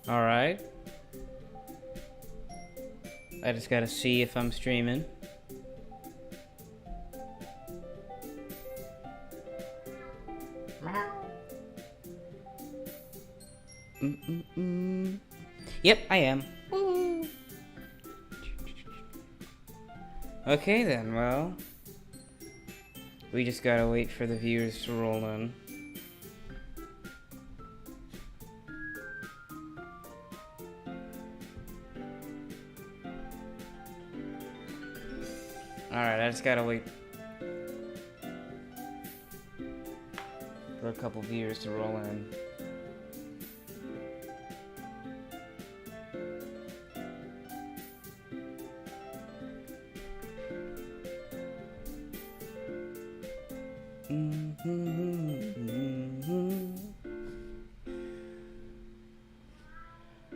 Alright. I just gotta see if I'm streaming. Yep, I am. Okay then, well. We just gotta wait for the viewers to roll in. Alright, I just gotta wait for a couple viewers to roll in.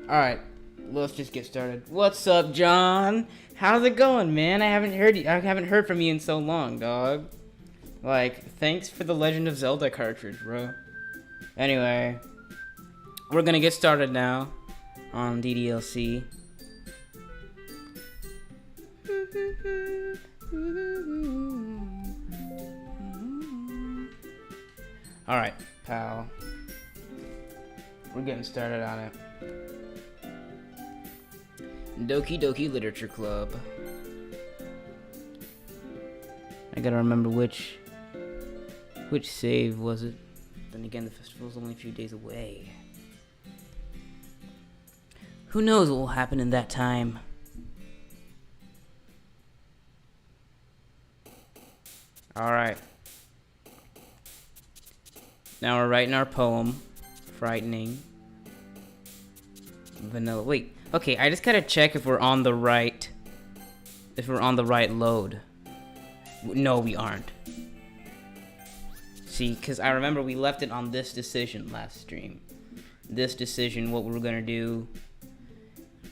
Alright, let's just get started. What's up, John? How's it going, man? I haven't heard from you in so long, dog. Like, thanks for the Legend of Zelda cartridge, bro. Anyway, we're gonna get started now on DDLC. Alright, pal. We're getting started on it. Doki Doki Literature Club. I gotta remember which save was it. Then again, the festival's only a few days away. Who knows what will happen in that time? Alright. Now we're writing our poem. Frightening. Vanilla. Wait. Okay, I just gotta check if we're on the right... If we're on the right load. No, we aren't. See, because I remember we left it on this decision last stream. This decision, what we were gonna do.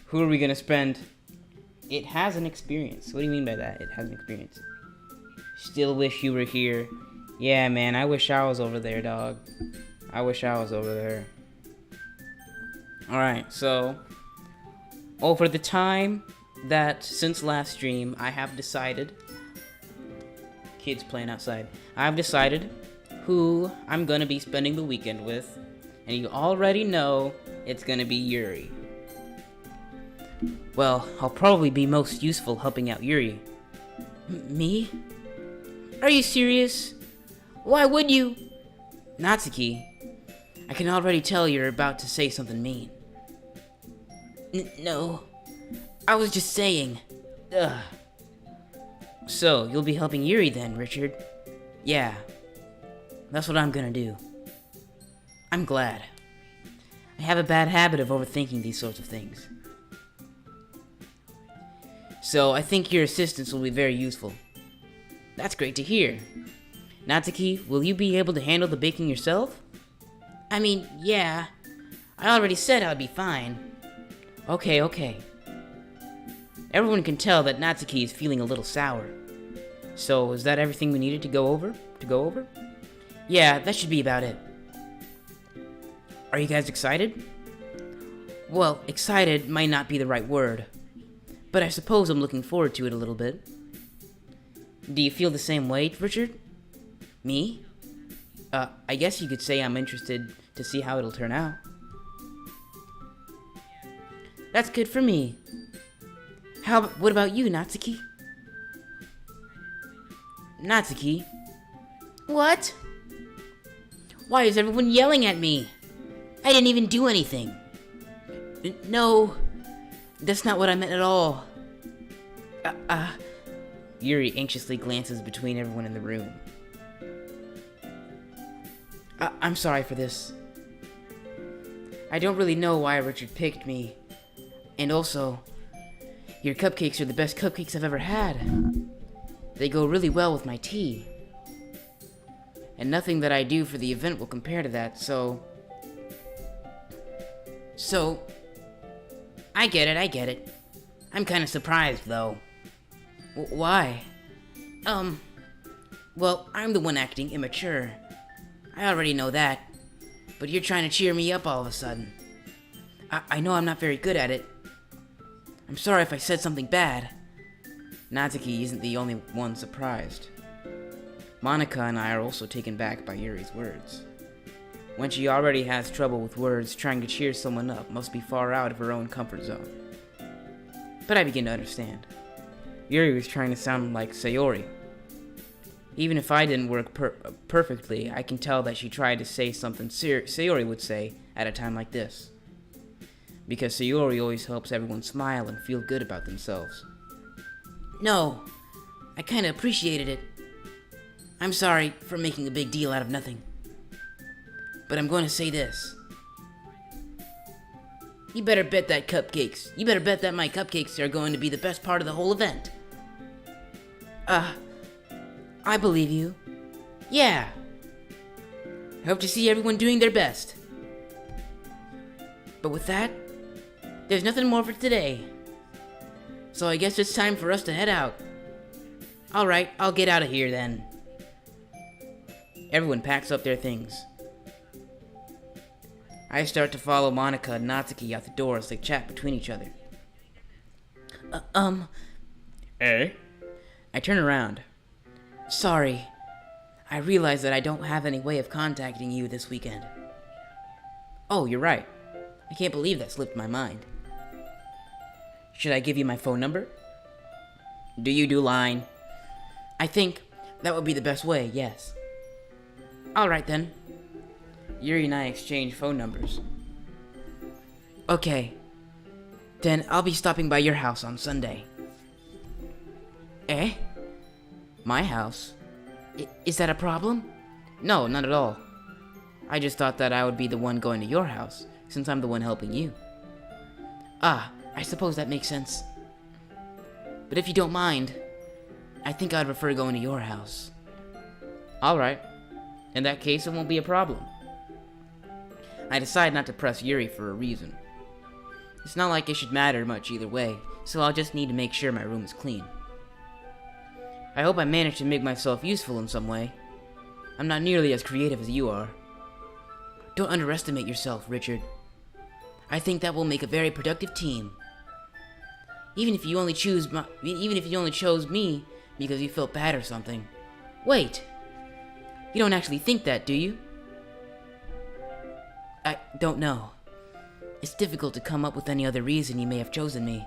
Who are we gonna spend? It has an experience. What do you mean by that? It has an experience. Still wish you were here. Yeah, man, I wish I was over there, dog. I wish I was over there. Alright, so... over the time that, since last stream, I have decided... Kids playing outside. I've decided who I'm gonna be spending the weekend with. And you already know it's gonna be Yuri. Well, I'll probably be most useful helping out Yuri. Me? Are you serious? Why would you? Natsuki, I can already tell you're about to say something mean. No, I was just saying. Ugh. So, you'll be helping Yuri then, Richard? Yeah, that's what I'm gonna do. I'm glad. I have a bad habit of overthinking these sorts of things. So, I think your assistance will be very useful. That's great to hear. Natsuki, will you be able to handle the baking yourself? I mean, yeah. I already said I'd be fine. Okay. Everyone can tell that Natsuki is feeling a little sour. So, is that everything we needed to go over? Yeah, that should be about it. Are you guys excited? Well, excited might not be the right word. But I suppose I'm looking forward to it a little bit. Do you feel the same way, Richard? Me? I guess you could say I'm interested to see how it'll turn out. That's good for me. What about you, Natsuki? Natsuki? What? Why is everyone yelling at me? I didn't even do anything. No, that's not what I meant at all. Yuri anxiously glances between everyone in the room. I'm sorry for this. I don't really know why Richard picked me. And also, your cupcakes are the best cupcakes I've ever had. They go really well with my tea. And nothing that I do for the event will compare to that, so... I get it. I'm kind of surprised, though. Why? Well, I'm the one acting immature. I already know that. But you're trying to cheer me up all of a sudden. I know I'm not very good at it. I'm sorry if I said something bad. Natsuki isn't the only one surprised. Monica and I are also taken back by Yuri's words. When she already has trouble with words, trying to cheer someone up must be far out of her own comfort zone. But I begin to understand. Yuri was trying to sound like Sayori. Even if I didn't work perfectly, I can tell that she tried to say something Sayori would say at a time like this. Because Sayori always helps everyone smile and feel good about themselves. No, I kinda appreciated it. I'm sorry for making a big deal out of nothing. But I'm going to say this. You better bet that my cupcakes are going to be the best part of the whole event. I believe you. Yeah. I hope to see everyone doing their best. But with that, there's nothing more for today. So I guess it's time for us to head out. Alright, I'll get out of here then. Everyone packs up their things. I start to follow Monica and Natsuki out the door as they chat between each other. Eh? I turn around. Sorry. I realize that I don't have any way of contacting you this weekend. Oh, you're right. I can't believe that slipped my mind. Should I give you my phone number? Do you do line? I think that would be the best way, yes. Alright then. Yuri and I exchange phone numbers. Okay. Then I'll be stopping by your house on Sunday. Eh? My house? Is that a problem? No, not at all. I just thought that I would be the one going to your house, since I'm the one helping you. Ah, I suppose that makes sense. But if you don't mind, I think I'd prefer going to your house. Alright. In that case, it won't be a problem. I decide not to press Yuri for a reason. It's not like it should matter much either way, so I'll just need to make sure my room is clean. I hope I manage to make myself useful in some way. I'm not nearly as creative as you are. Don't underestimate yourself, Richard. I think that will make a very productive team. Even if you only chose me because you felt bad or something. Wait. You don't actually think that, do you? I don't know. It's difficult to come up with any other reason you may have chosen me.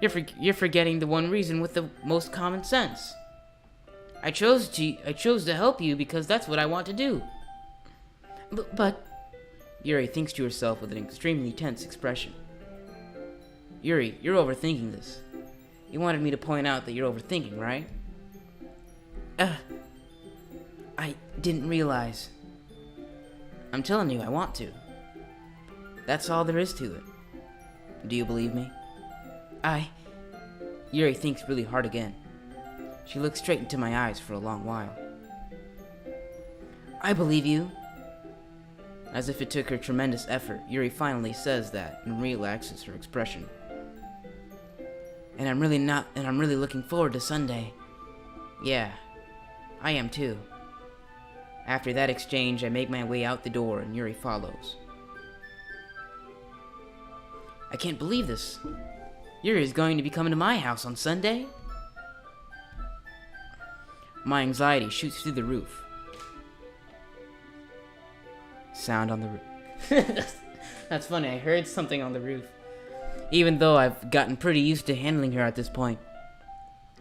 You're forgetting the one reason with the most common sense. I chose to help you because that's what I want to do. But Yuri thinks to herself with an extremely tense expression. Yuri, you're overthinking this. You wanted me to point out that you're overthinking, right? I didn't realize. I'm telling you, I want to. That's all there is to it. Do you believe me? Yuri thinks really hard again. She looks straight into my eyes for a long while. I believe you. As if it took her tremendous effort, Yuri finally says that and relaxes her expression. And I'm really looking forward to Sunday. Yeah, I am too. After that exchange, I make my way out the door and Yuri follows. I can't believe this. Yuri is going to be coming to my house on Sunday? My anxiety shoots through the roof. Sound on the roof. That's funny, I heard something on the roof. Even though I've gotten pretty used to handling her at this point.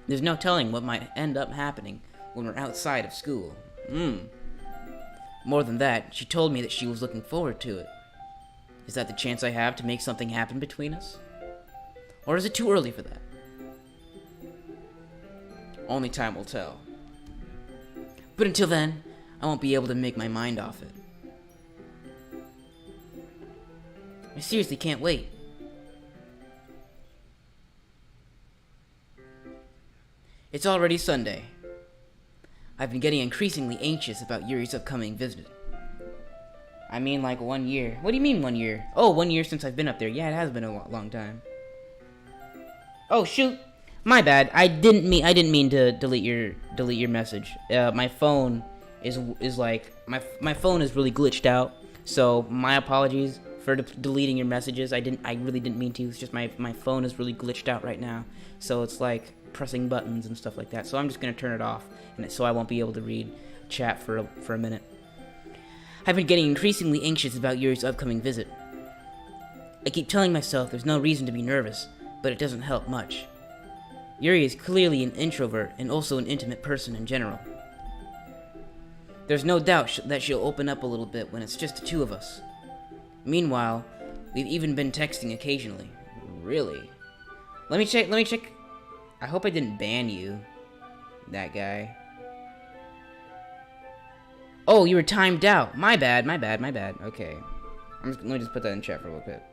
There's no telling what might end up happening when we're outside of school. More than that, she told me that she was looking forward to it. Is that the chance I have to make something happen between us? Or is it too early for that? Only time will tell. But until then, I won't be able to make my mind off it. I seriously can't wait. It's already Sunday. I've been getting increasingly anxious about Yuri's upcoming visit. I mean, like 1 year. What do you mean 1 year? Oh, 1 year since I've been up there. Yeah, it has been a long time. Oh shoot, my bad. I didn't mean to delete your message. My phone is like my phone is really glitched out. So my apologies for deleting your messages. I really didn't mean to. It's just my phone is really glitched out right now. So it's like pressing buttons and stuff like that. So I'm just going to turn it off, and so I won't be able to read chat for a minute. I've been getting increasingly anxious about Yuri's upcoming visit. I keep telling myself there's no reason to be nervous, but it doesn't help much. Yuri is clearly an introvert and also an intimate person in general. There's no doubt that she'll open up a little bit when it's just the two of us. Meanwhile, we've even been texting occasionally. Really? Let me check. I hope I didn't ban you. That guy. Oh, you were timed out. My bad. Okay. Let me just put that in chat for a little bit.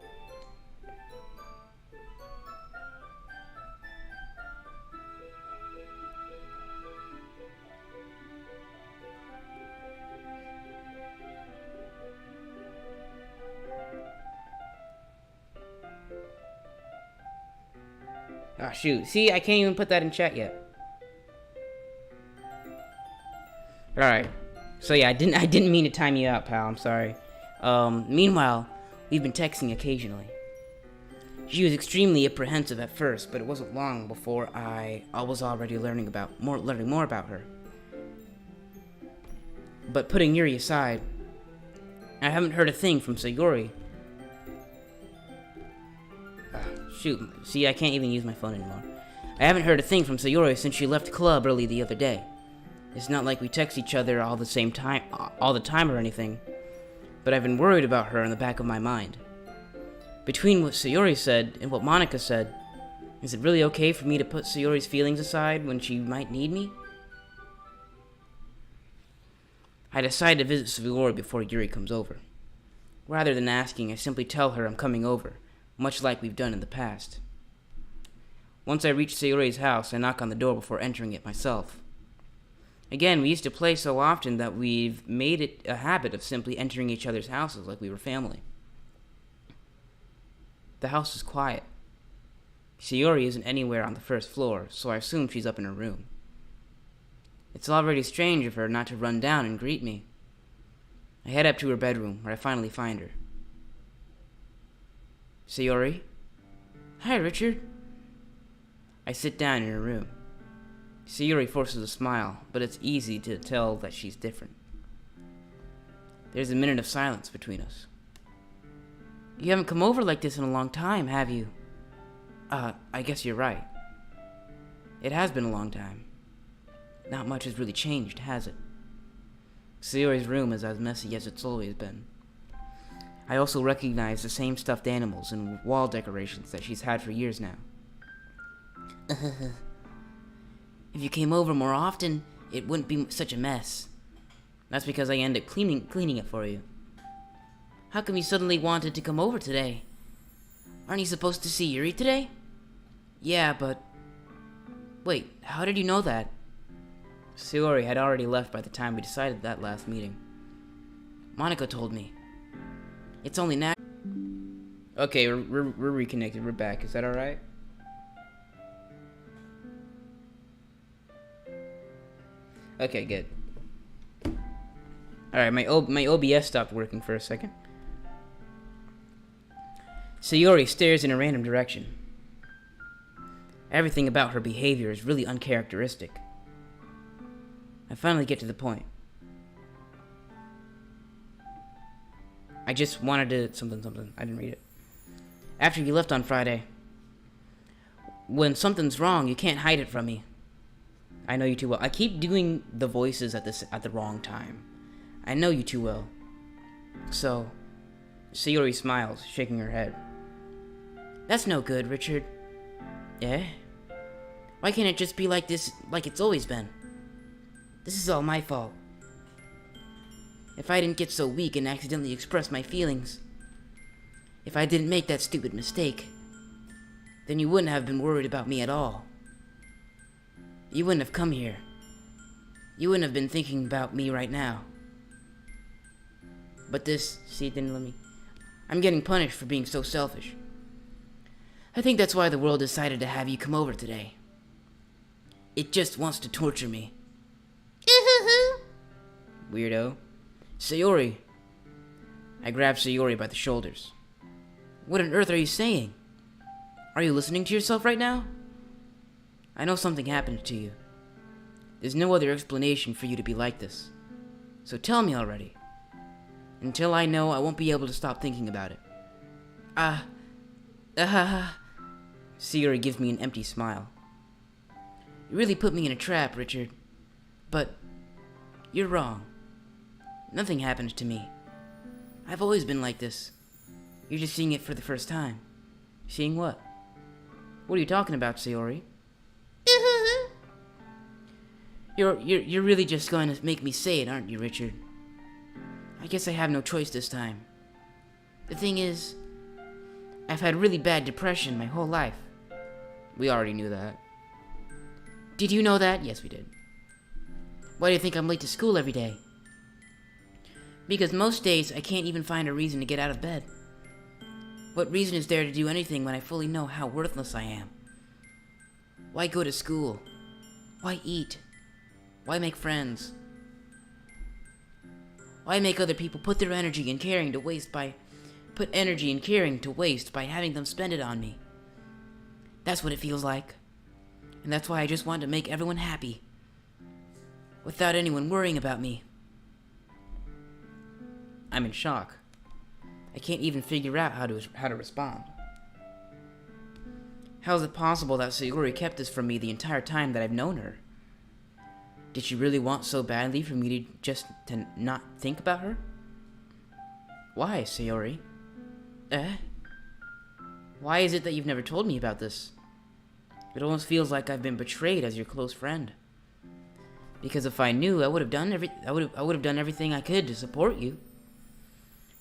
Ah, shoot. See, I can't even put that in chat yet. Alright. So yeah, I didn't mean to time you out, pal. I'm sorry. Meanwhile, we've been texting occasionally. She was extremely apprehensive at first, but it wasn't long before I was already learning more about her. But putting Yuri aside, I haven't heard a thing from Sayori. Shoot, see, I can't even use my phone anymore. I haven't heard a thing from Sayori since she left the club early the other day. It's not like we text each other all the time or anything, but I've been worried about her in the back of my mind. Between what Sayori said and what Monica said, is it really okay for me to put Sayori's feelings aside when she might need me? I decide to visit Sayori before Yuri comes over. Rather than asking, I simply tell her I'm coming over, much like we've done in the past. Once I reach Sayori's house, I knock on the door before entering it myself. Again, we used to play so often that we've made it a habit of simply entering each other's houses like we were family. The house is quiet. Sayori isn't anywhere on the first floor, so I assume she's up in her room. It's already strange of her not to run down and greet me. I head up to her bedroom, where I finally find her. Sayori? Hi, Richard. I sit down in her room. Sayori forces a smile, but it's easy to tell that she's different. There's a minute of silence between us. You haven't come over like this in a long time, have you? I guess you're right. It has been a long time. Not much has really changed, has it? Sayori's room is as messy as it's always been. I also recognize the same stuffed animals and wall decorations that she's had for years now. If you came over more often, it wouldn't be such a mess. That's because I end up cleaning it for you. How come you suddenly wanted to come over today? Aren't you supposed to see Yuri today? Yeah, but... Wait, how did you know that? Sayori had already left by the time we decided that last meeting. Monica told me. It's only now. Okay, we're reconnected. We're back. Is that alright? Okay, good. Alright, my OBS stopped working for a second. Sayori stares in a random direction. Everything about her behavior is really uncharacteristic. I finally get to the point. I just wanted to... something. I didn't read it. After you left on Friday. When something's wrong, you can't hide it from me. I know you too well. I keep doing the voices at the wrong time. I know you too well. So, Sayori smiles, shaking her head. That's no good, Richard. Eh? Why can't it just be like this, like it's always been? This is all my fault. If I didn't get so weak and accidentally express my feelings, if I didn't make that stupid mistake, then you wouldn't have been worried about me at all. You wouldn't have come here. You wouldn't have been thinking about me right now. But this, see, it didn't let me. I'm getting punished for being so selfish. I think that's why the world decided to have you come over today. It just wants to torture me. Weirdo. Sayori. I grab Sayori by the shoulders. What on earth are you saying? Are you listening to yourself right now? I know something happened to you. There's no other explanation for you to be like this. So tell me already. Until I know, I won't be able to stop thinking about it. Yuri gives me an empty smile. You really put me in a trap, Richard. But you're wrong. Nothing happened to me. I've always been like this. You're just seeing it for the first time. Seeing what? What are you talking about, Sayori? You're really just going to make me say it, aren't you, Richard? I guess I have no choice this time. The thing is, I've had really bad depression my whole life. We already knew that. Did you know that? Yes, we did. Why do you think I'm late to school every day? Because most days I can't even find a reason to get out of bed. What reason is there to do anything when I fully know how worthless I am? Why go to school? Why eat? Why make friends? Why make other people put their energy and caring to waste by having them spend it on me? That's what it feels like. And that's why I just want to make everyone happy. Without anyone worrying about me. I'm in shock. I can't even figure out how to respond. How is it possible that Sayori kept this from me the entire time that I've known her? Did she really want so badly for me to not think about her? Why, Sayori? Why is it that you've never told me about this? It almost feels like I've been betrayed as your close friend. Because if I knew, I would have done everything I could to support you.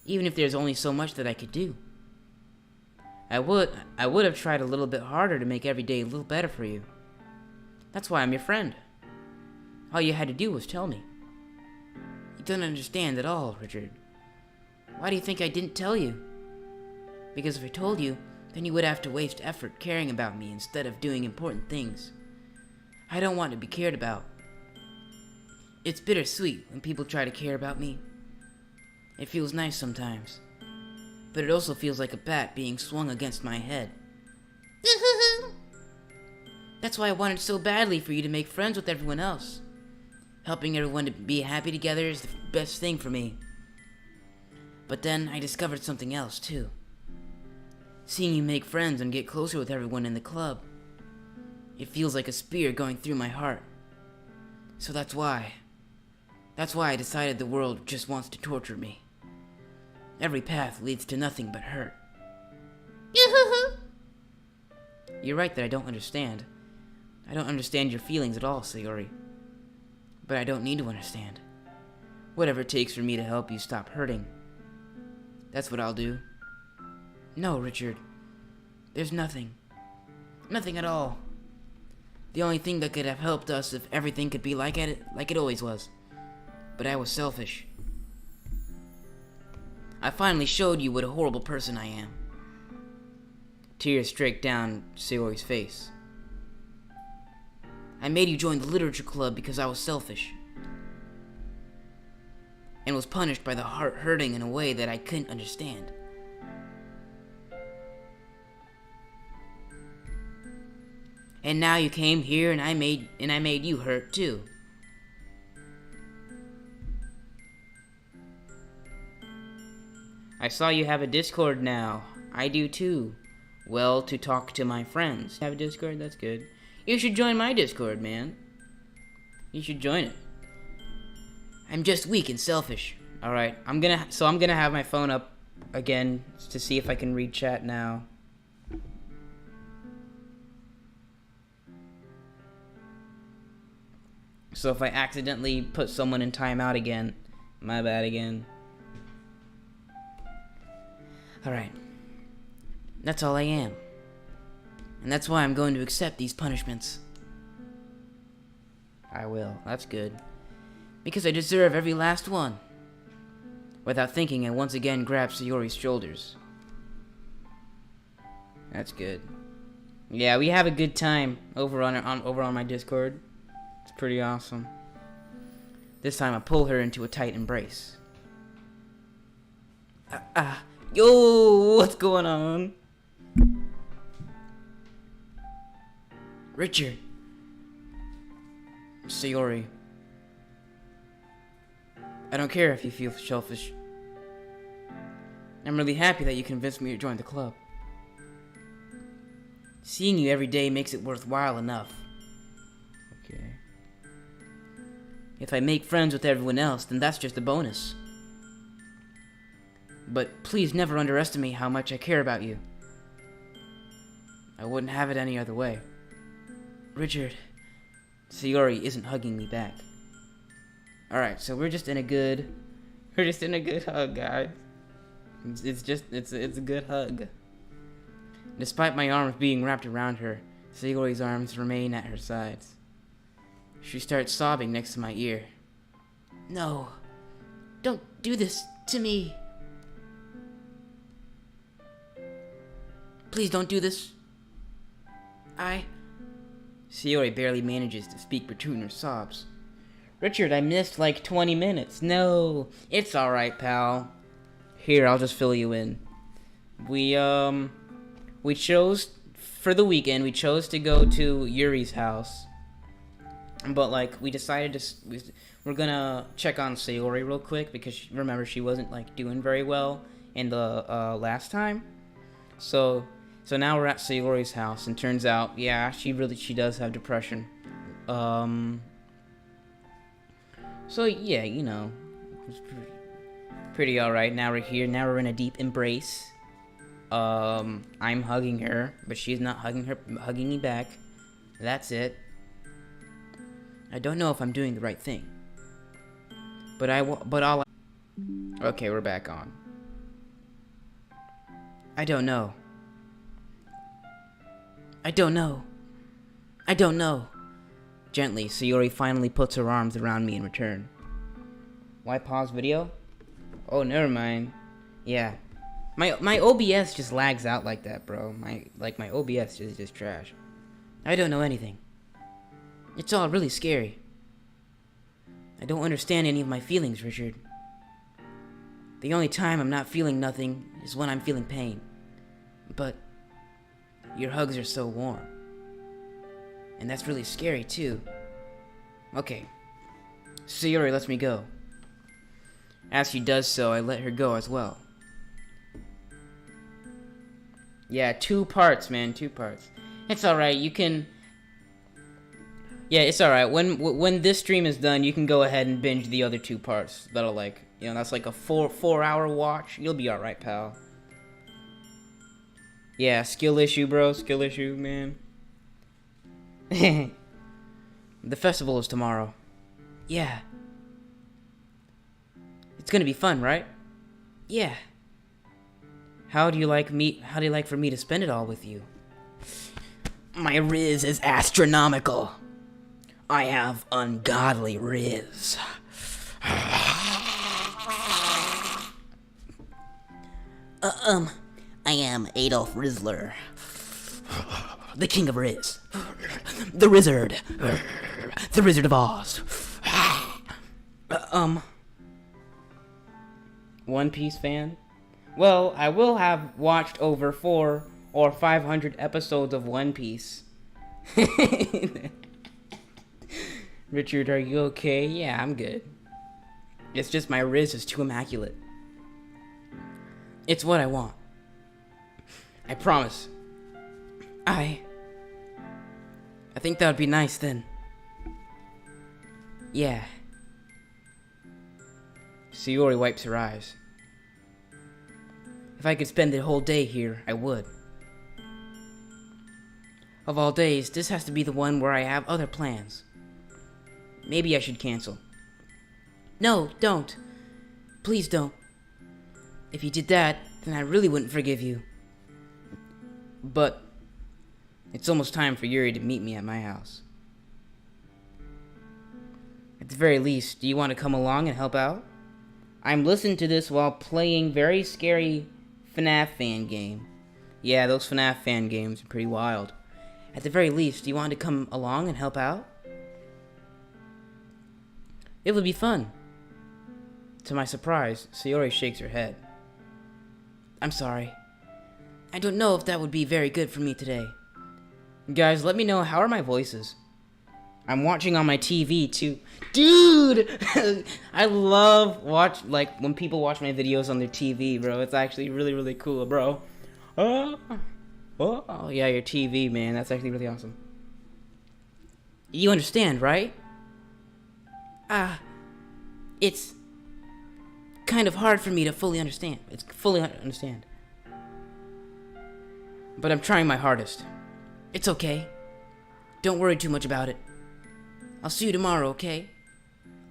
Even if there's only so much that I could do. I would have tried a little bit harder to make every day a little better for you. That's why I'm your friend. All you had to do was tell me. You don't understand at all, Richard. Why do you think I didn't tell you? Because if I told you, then you would have to waste effort caring about me instead of doing important things. I don't want to be cared about. It's bittersweet when people try to care about me. It feels nice sometimes. But it also feels like a bat being swung against my head. That's why I wanted so badly for you to make friends with everyone else. Helping everyone to be happy together is the best thing for me. But then I discovered something else too. Seeing you make friends and get closer with everyone in the club. It feels like a spear going through my heart. So that's why I decided the world just wants to torture me. Every path leads to nothing but hurt. You're right that I don't understand. I don't understand your feelings at all, Sayori. But I don't need to understand. Whatever it takes for me to help you stop hurting. That's what I'll do. No, Richard. There's nothing. Nothing at all. The only thing that could have helped us if everything could be like it always was. But I was selfish. I finally showed you what a horrible person I am. Tears streaked down Sayori's face. I made you join the literature club because I was selfish. And was punished by the heart hurting in a way that I couldn't understand. And now you came here and I made you hurt too. I saw you have a Discord now. I do too. Well, to talk to my friends. Have a Discord? That's good. You should join my Discord, man. You should join it. I'm just weak and selfish. Alright, I'm gonna have my phone up again to see if I can read chat now. So if I accidentally put someone in timeout again, my bad again. Alright. That's all I am. And that's why I'm going to accept these punishments. I will. That's good. Because I deserve every last one. Without thinking, I once again grabbed Sayori's shoulders. That's good. Yeah, we have a good time over on my Discord. It's pretty awesome. This time I pull her into a tight embrace. Yo, what's going on? Richard. Sayori. I don't care if you feel selfish. I'm really happy that you convinced me to join the club. Seeing you every day makes it worthwhile enough. Okay. If I make friends with everyone else, then that's just a bonus. But please never underestimate how much I care about you. I wouldn't have it any other way. Richard, Sayori isn't hugging me back. Alright, so we're just in a good hug, guys. It's a good hug. Despite my arms being wrapped around her, Sayori's arms remain at her sides. She starts sobbing next to my ear. No, don't do this to me. Please don't do this. Sayori barely manages to speak between her sobs. Richard, I missed like 20 minutes. No, it's alright, pal. Here, I'll just fill you in. We chose, for the weekend, we chose to go to Yuri's house. But, like, we decided we're gonna check on Sayori real quick, because, remember, she wasn't, like, doing very well in the, last time. So now we're at Sayori's house, and turns out, yeah, she does have depression. So, yeah, you know, it's pretty alright. Now we're here, now we're in a deep embrace. I'm hugging her, but she's not hugging me back. That's it. I don't know if I'm doing the right thing. Okay, we're back on. I don't know. Gently, Sayori finally puts her arms around me in return. Why pause video? Oh, never mind. Yeah. My OBS just lags out like that, bro. My OBS is just trash. I don't know anything. It's all really scary. I don't understand any of my feelings, Richard. The only time I'm not feeling nothing is when I'm feeling pain. But your hugs are so warm. And that's really scary, too. Okay. Sayori lets me go. As she does so, I let her go as well. Yeah, 2 parts, man. 2 parts. It's alright, you can... Yeah, it's alright. When this stream is done, you can go ahead and binge the other 2 parts. That'll, like... You know, that's like a 4-hour watch. You'll be alright, pal. Yeah, skill issue, bro. Skill issue, man. The festival is tomorrow. Yeah. It's gonna be fun, right? Yeah. How do you like for me to spend it all with you? My riz is astronomical. I have ungodly riz. I am Adolf Rizzler, the king of Riz, the Rizzard, the Wizard of Oz. One Piece fan? Well, I will have watched over 400 or 500 episodes of One Piece. Richard, are you okay? Yeah, I'm good. It's just my riz is too immaculate. It's what I want. I promise. I think that would be nice then. Yeah. Sayori wipes her eyes. If I could spend the whole day here, I would. Of all days, this has to be the one where I have other plans. Maybe I should cancel. No, don't. Please don't. If you did that, then I really wouldn't forgive you. But it's almost time for Yuri to meet me at my house. At the very least, do you want to come along and help out? I'm listening to this while playing very scary FNAF fan game. Yeah, those FNAF fan games are pretty wild. At the very least, do you want to come along and help out? It would be fun. To my surprise, Sayori shakes her head. I'm sorry. I don't know if that would be very good for me today. Guys, let me know, how are my voices? I'm watching on my TV too. Dude! I love when people watch my videos on their TV, bro. It's actually really, really cool, bro. Oh, yeah, your TV, man. That's actually really awesome. You understand, right? It's kind of hard for me to fully understand. But I'm trying my hardest. It's okay. Don't worry too much about it. I'll see you tomorrow, okay?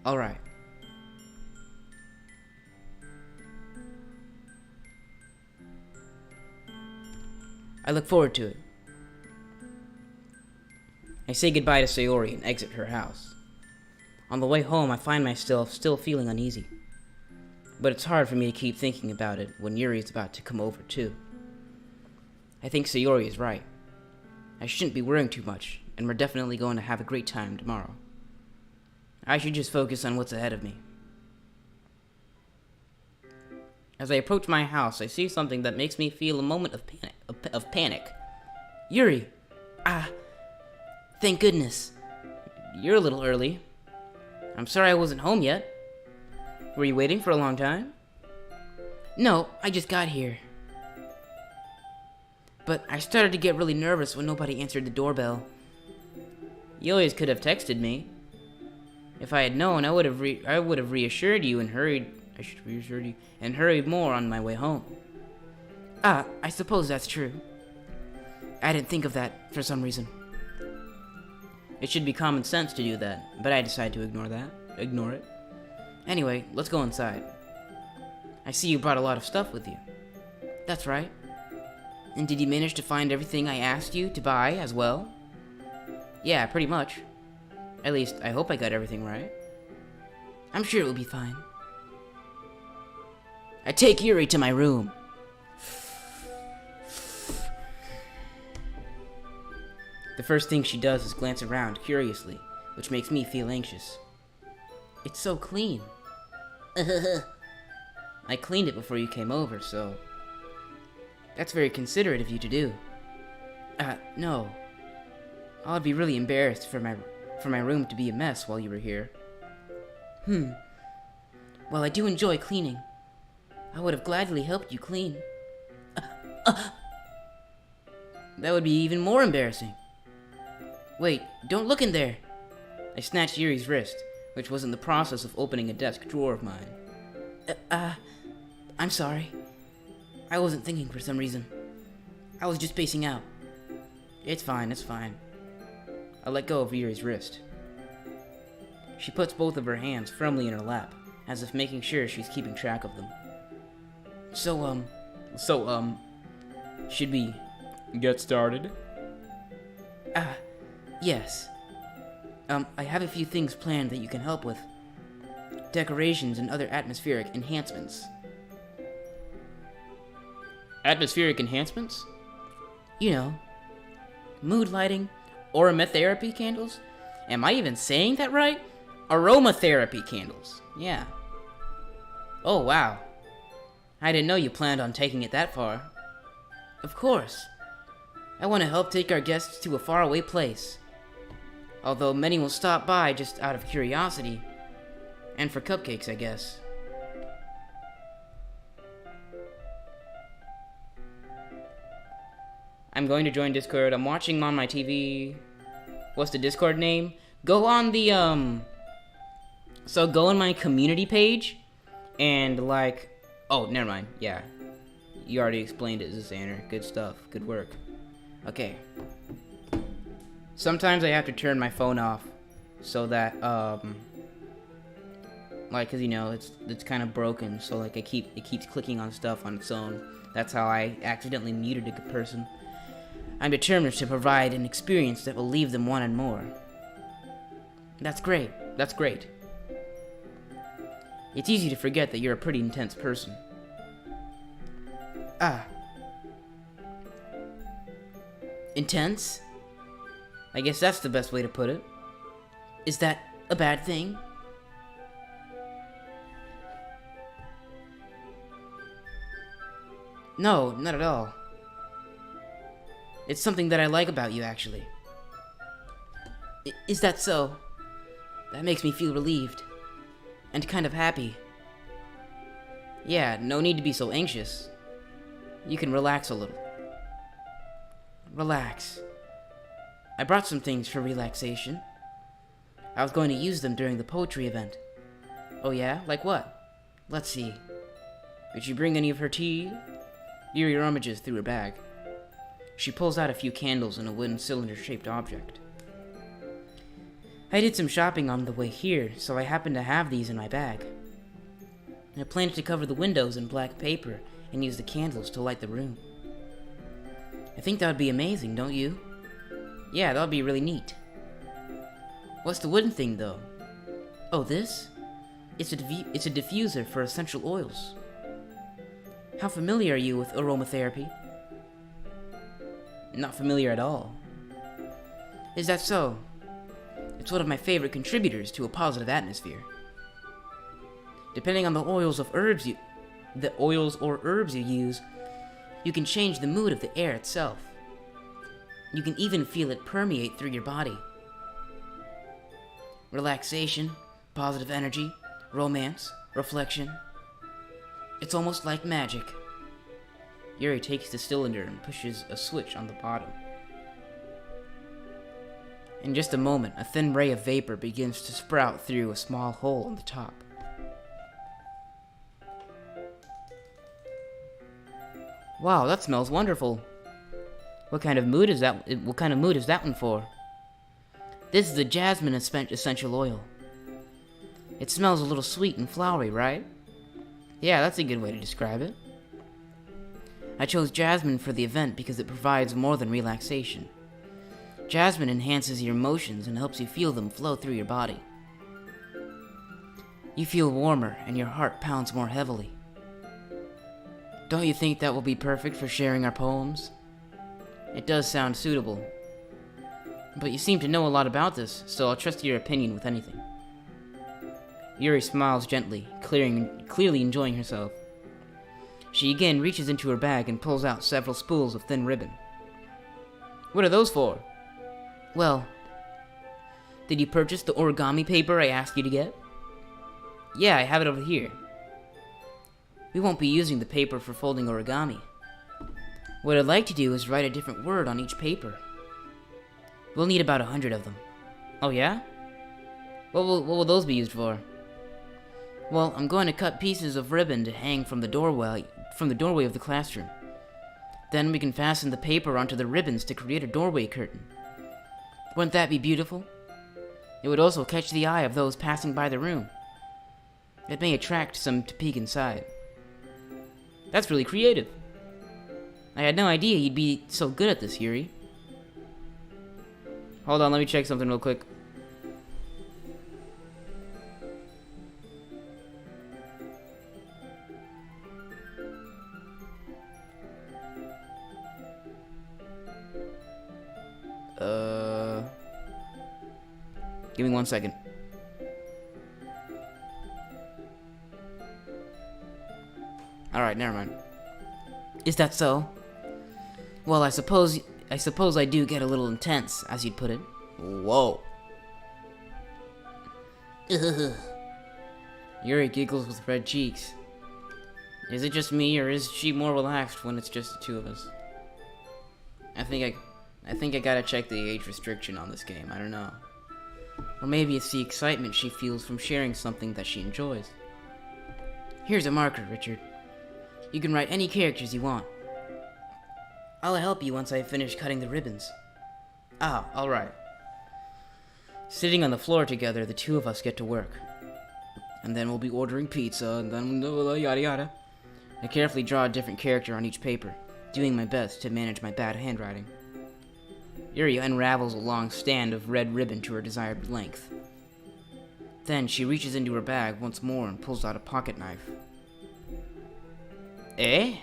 Alright. I look forward to it. I say goodbye to Sayori and exit her house. On the way home, I find myself still feeling uneasy. But it's hard for me to keep thinking about it when Yuri is about to come over, too. I think Sayori is right. I shouldn't be worrying too much, and we're definitely going to have a great time tomorrow. I should just focus on what's ahead of me. As I approach my house, I see something that makes me feel a moment of panic. Yuri! Thank goodness. You're a little early. I'm sorry I wasn't home yet. Were you waiting for a long time? No, I just got here. But I started to get really nervous when nobody answered the doorbell. You always could have texted me. If I had known, I would have reassured you and hurried. I should have reassured you and hurried more on my way home. I suppose that's true. I didn't think of that for some reason. It should be common sense to do that, but I decided to ignore it. Anyway, let's go inside. I see you brought a lot of stuff with you. That's right. And did you manage to find everything I asked you to buy as well? Yeah, pretty much. At least, I hope I got everything right. I'm sure it will be fine. I take Yuri to my room. The first thing she does is glance around curiously, which makes me feel anxious. It's so clean. I cleaned it before you came over, so... That's very considerate of you to do. No. I'd be really embarrassed for my room to be a mess while you were here. Well, I do enjoy cleaning. I would have gladly helped you clean. That would be even more embarrassing. Wait, don't look in there. I snatched Yuri's wrist, which was in the process of opening a desk drawer of mine. I'm sorry. I wasn't thinking for some reason. I was just spacing out. It's fine. I let go of Yuri's wrist. She puts both of her hands firmly in her lap, as if making sure she's keeping track of them. So, should we get started? Yes. I have a few things planned that you can help with. Decorations and other atmospheric enhancements. Atmospheric enhancements? You know, mood lighting, aromatherapy candles. Am I even saying that right? Aromatherapy candles. Yeah. Oh, wow. I didn't know you planned on taking it that far. Of course. I want to help take our guests to a faraway place. Although many will stop by just out of curiosity. And for cupcakes, I guess. I'm going to join Discord. I'm watching on my TV. What's the Discord name? Go on the, So go on my community page. And, Oh, never mind. Yeah. You already explained it, Zander. Good stuff. Good work. Okay. Sometimes I have to turn my phone off. So that, cause it's kind of broken. So, it keeps clicking on stuff on its own. That's how I accidentally muted a person. I'm determined to provide an experience that will leave them wanting more. That's great. It's easy to forget that you're a pretty intense person. Intense? I guess that's the best way to put it. Is that a bad thing? No, not at all. It's something that I like about you, actually. Is that so? That makes me feel relieved. And kind of happy. Yeah, no need to be so anxious. You can relax a little. Relax. I brought some things for relaxation. I was going to use them during the poetry event. Oh yeah? Like what? Let's see. Did she bring any of her tea? Yuri rummages through her bag. She pulls out a few candles and a wooden cylinder-shaped object. I did some shopping on the way here, so I happen to have these in my bag. I planned to cover the windows in black paper and use the candles to light the room. I think that would be amazing, don't you? Yeah, that would be really neat. What's the wooden thing, though? Oh, this? It's a diffuser for essential oils. How familiar are you with aromatherapy? Not familiar at all. Is that so? It's one of my favorite contributors to a positive atmosphere. Depending on the oils or herbs you use, you can change the mood of the air itself. You can even feel it permeate through your body. Relaxation, positive energy, romance, reflection. It's almost like magic. Yuri takes the cylinder and pushes a switch on the bottom. In just a moment, a thin ray of vapor begins to sprout through a small hole on the top. Wow, that smells wonderful. What kind of mood is that one for? This is the jasmine essential oil. It smells a little sweet and flowery, right? Yeah, that's a good way to describe it. I chose jasmine for the event because it provides more than relaxation. Jasmine enhances your emotions and helps you feel them flow through your body. You feel warmer and your heart pounds more heavily. Don't you think that will be perfect for sharing our poems? It does sound suitable. But you seem to know a lot about this, so I'll trust your opinion with anything. Yuri smiles gently, clearly enjoying herself. She again reaches into her bag and pulls out several spools of thin ribbon. What are those for? Well, did you purchase the origami paper I asked you to get? Yeah, I have it over here. We won't be using the paper for folding origami. What I'd like to do is write a different word on each paper. We'll need about 100 of them. Oh yeah? What will those be used for? Well, I'm going to cut pieces of ribbon to hang from the doorway of the classroom. Then we can fasten the paper onto the ribbons to create a doorway curtain. Wouldn't that be beautiful? It would also catch the eye of those passing by the room. It may attract some to peek inside. That's really creative. I had no idea you'd be so good at this, Yuri. Hold on, let me check something real quick. Give me 1 second. Alright, never mind. Is that so? Well, I suppose I do get a little intense, as you'd put it. Whoa. Yuri giggles with red cheeks. Is it just me, or is she more relaxed when it's just the two of us? I think I gotta check the age restriction on this game, I don't know. Or maybe it's the excitement she feels from sharing something that she enjoys. Here's a marker, Richard. You can write any characters you want. I'll help you once I finish cutting the ribbons. Ah, alright. Sitting on the floor together, the two of us get to work. And then we'll be ordering pizza, and then yada yada. I carefully draw a different character on each paper, doing my best to manage my bad handwriting. Yuri unravels a long strand of red ribbon to her desired length. Then she reaches into her bag once more and pulls out a pocket knife. Eh?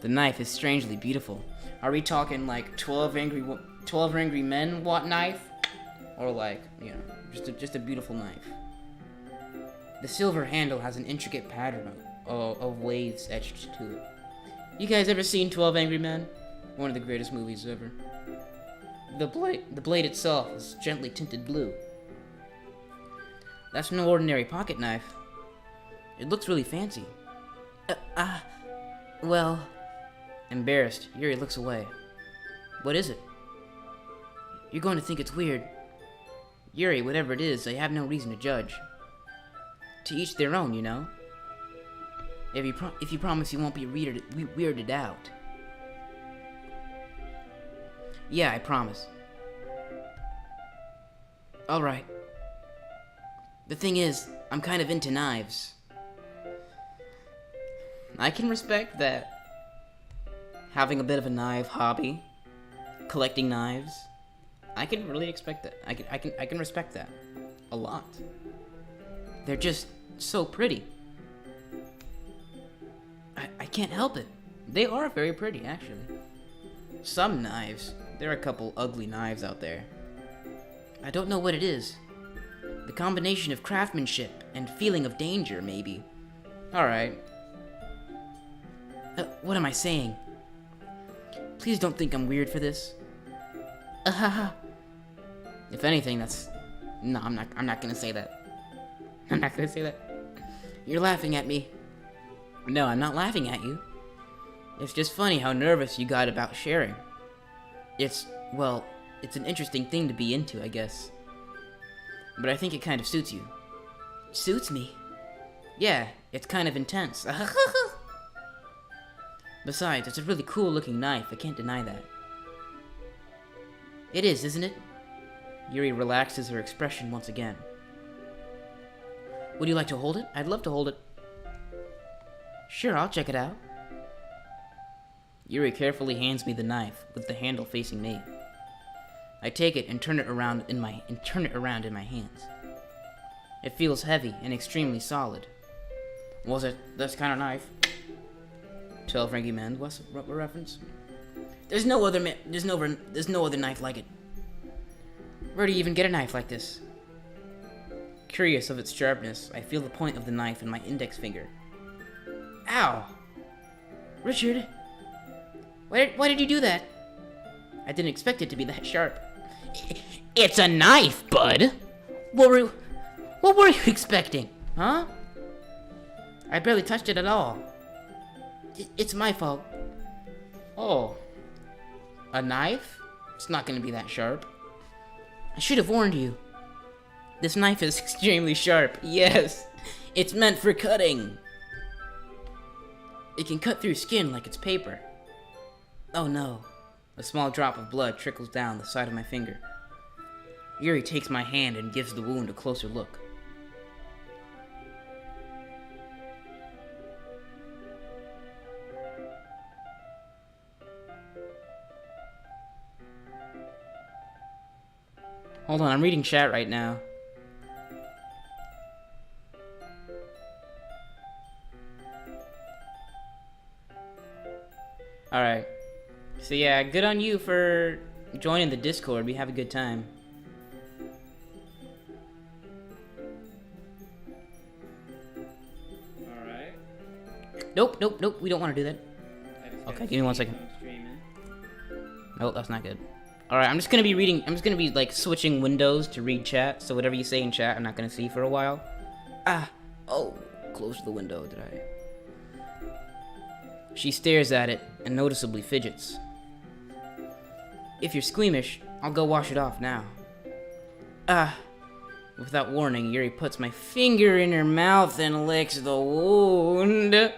The knife is strangely beautiful. Are we talking like 12 Angry Men knife? Or like, just a beautiful knife. The silver handle has an intricate pattern of waves etched to it. You guys ever seen 12 Angry Men? One of the greatest movies ever. The blade itself is gently tinted blue. That's no ordinary pocket knife. It looks really fancy. Well... Embarrassed, Yuri looks away. What is it? You're going to think it's weird. Yuri, whatever it is, I have no reason to judge. To each their own, you know? If you promise you won't be weirded out. Yeah, I promise. Alright. The thing is, I'm kind of into knives. I can respect that. Having a bit of a knife hobby. Collecting knives. I can really expect that. I can respect that. A lot. They're just so pretty. I can't help it. They are very pretty, actually. Some knives. There are a couple ugly knives out there. I don't know what it is. The combination of craftsmanship and feeling of danger, maybe. Alright. What am I saying? Please don't think I'm weird for this. If anything, that's... No, I'm not gonna say that. I'm not gonna say that. You're laughing at me. No, I'm not laughing at you. It's just funny how nervous you got about sharing. It's an interesting thing to be into, I guess. But I think it kind of suits you. Suits me? Yeah, it's kind of intense. Besides, it's a really cool looking knife, I can't deny that. It is, isn't it? Yuri relaxes her expression once again. Would you like to hold it? I'd love to hold it. Sure, I'll check it out. Yuri carefully hands me the knife, with the handle facing me. I take it and turn it around in my hands. It feels heavy and extremely solid. Was it this kind of knife? 12 Angry Men, what reference? There's no other knife like it. Where do you even get a knife like this? Curious of its sharpness, I feel the point of the knife in my index finger. Ow! Richard! Why did you do that? I didn't expect it to be that sharp. It's a knife, bud! What were you expecting? Huh? I barely touched it at all. It's my fault. Oh. A knife? It's not gonna be that sharp. I should have warned you. This knife is extremely sharp. Yes. It's meant for cutting. It can cut through skin like it's paper. Oh no. A small drop of blood trickles down the side of my finger. Yuri takes my hand and gives the wound a closer look. Hold on, I'm reading chat right now. Alright. So yeah, good on you for joining the Discord. We have a good time. Alright. Nope. We don't want to do that. Okay, give me 1 second. Oh, that's not good. Alright, I'm just gonna be like switching windows to read chat, so whatever you say in chat, I'm not gonna see for a while. Oh, close the window, did I? She stares at it and noticeably fidgets. If you're squeamish, I'll go wash it off now. Without warning, Yuri puts my finger in her mouth and licks the wound.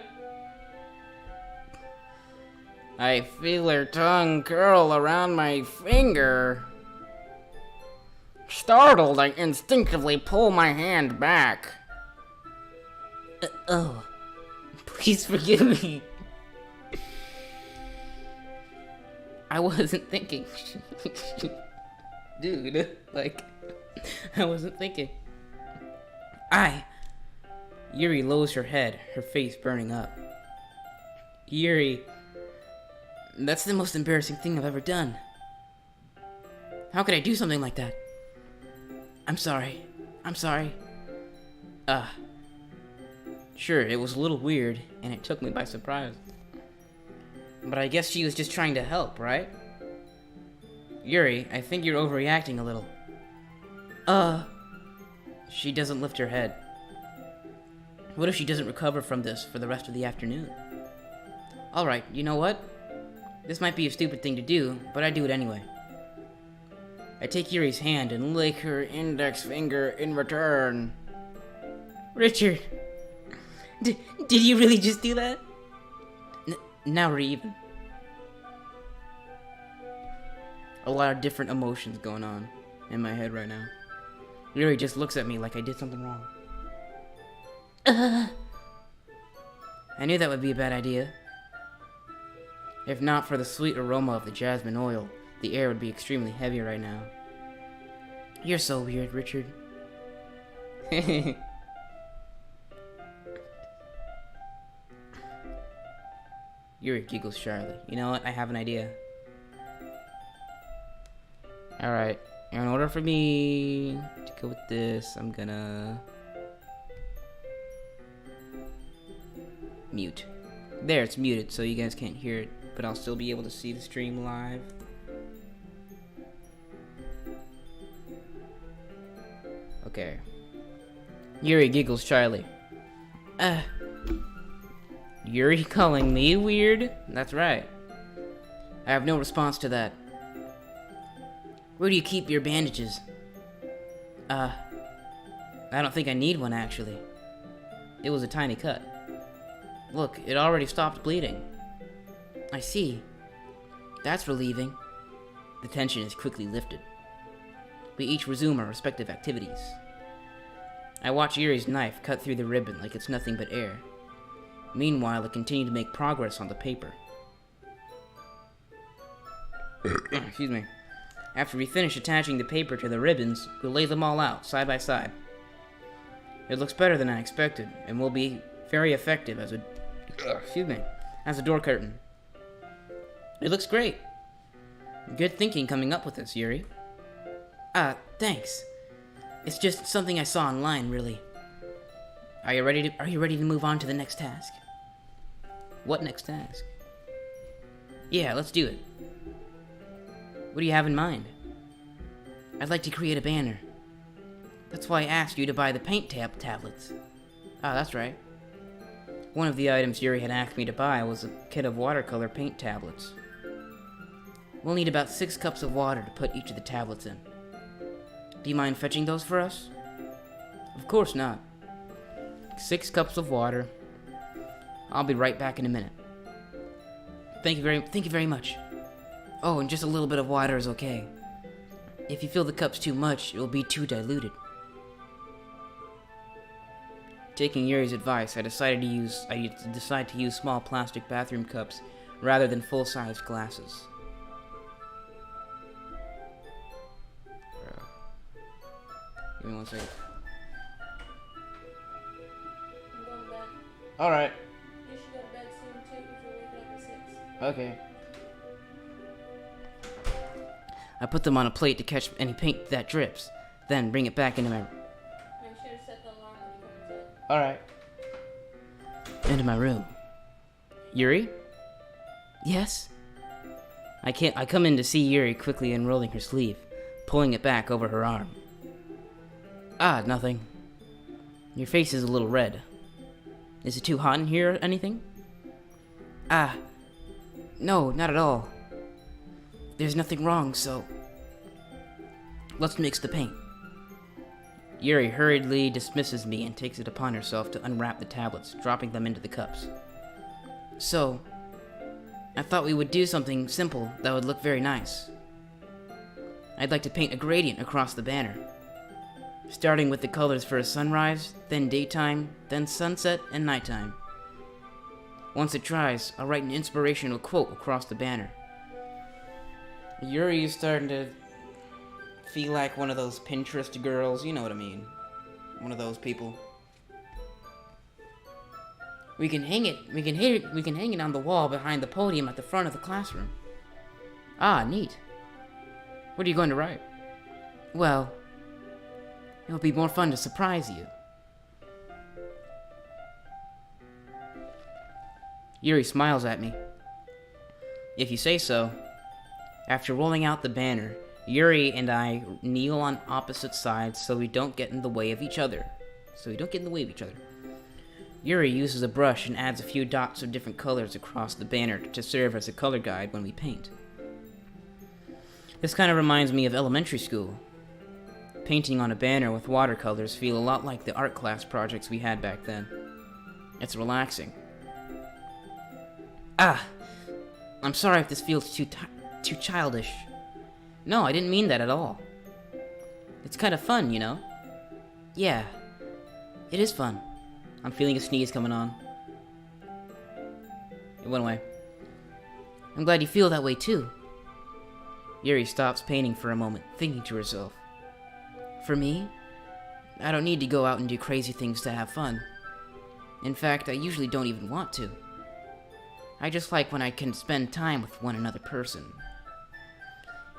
I feel her tongue curl around my finger. Startled, I instinctively pull my hand back. Oh, please forgive me. I wasn't thinking. Dude, like, I wasn't thinking. Yuri lowers her head, her face burning up. Yuri, that's the most embarrassing thing I've ever done. How could I do something like that? I'm sorry. Sure, it was a little weird, and it took me by surprise. But I guess she was just trying to help, right? Yuri, I think you're overreacting a little. She doesn't lift her head. What if she doesn't recover from this for the rest of the afternoon? Alright, you know what? This might be a stupid thing to do, but I do it anyway. I take Yuri's hand and lick her index finger in return. Richard, did you really just do that? Now we're even. A lot of different emotions going on in my head right now. Yuri just looks at me like I did something wrong. I knew that would be a bad idea. If not for the sweet aroma of the jasmine oil, the air would be extremely heavy right now. You're so weird, Richard. Yuri giggles shyly. You know what? I have an idea. Alright. In order for me to go with this, I'm gonna mute. There, it's muted, so you guys can't hear it, but I'll still be able to see the stream live. Okay. Yuri giggles shyly. Yuri calling me weird? That's right. I have no response to that. Where do you keep your bandages? I don't think I need one, actually. It was a tiny cut. Look, it already stopped bleeding. I see. That's relieving. The tension is quickly lifted. We each resume our respective activities. I watch Yuri's knife cut through the ribbon like it's nothing but air. Meanwhile, it continued to make progress on the paper. Excuse me. After we finish attaching the paper to the ribbons, we'll lay them all out, side by side. It looks better than I expected, and will be very effective as a door curtain. It looks great. Good thinking coming up with this, Yuri. Thanks. It's just something I saw online, really. Are you ready to move on to the next task? What next task? Yeah, let's do it. What do you have in mind? I'd like to create a banner. That's why I asked you to buy the paint tablets. That's right. One of the items Yuri had asked me to buy was a kit of watercolor paint tablets. We'll need about 6 cups of water to put each of the tablets in. Do you mind fetching those for us? Of course not. 6 cups of water. I'll be right back in a minute. Thank you very much. Oh, and just a little bit of water is okay. If you fill the cups too much, it will be too diluted. Taking Yuri's advice, I decided to use small plastic bathroom cups rather than full-sized glasses. Give me 1 second. I'm going to bed. Alright. You should go to bed soon too, because you're waking up at 6. Okay. I put them on a plate to catch any paint that drips, then bring it back into my... Make sure to set the alarm when you come to bed. Alright. Into my room. Yuri? Yes? I come in to see Yuri quickly unrolling her sleeve, pulling it back over her arm. Nothing. Your face is a little red. Is it too hot in here or anything? No, not at all. There's nothing wrong, so... Let's mix the paint. Yuri hurriedly dismisses me and takes it upon herself to unwrap the tablets, dropping them into the cups. So, I thought we would do something simple that would look very nice. I'd like to paint a gradient across the banner. Starting with the colors for a sunrise, then daytime, then sunset and nighttime. Once it dries, I'll write an inspirational quote across the banner. Yuri is starting to feel like one of those Pinterest girls, you know what I mean. One of those people. We can hang it on the wall behind the podium at the front of the classroom. Neat. What are you going to write? Well, it'll be more fun to surprise you. Yuri smiles at me. If you say so. After rolling out the banner, Yuri and I kneel on opposite sides so we don't get in the way of each other. Yuri uses a brush and adds a few dots of different colors across the banner to serve as a color guide when we paint. This kind of reminds me of elementary school. Painting on a banner with watercolors feel a lot like the art class projects we had back then. It's relaxing. I'm sorry if this feels too childish. No, I didn't mean that at all. It's kind of fun, you know? Yeah, it is fun. I'm feeling a sneeze coming on. It went away. I'm glad you feel that way too. Yuri stops painting for a moment, thinking to herself. For me, I don't need to go out and do crazy things to have fun. In fact, I usually don't even want to. I just like when I can spend time with one another person.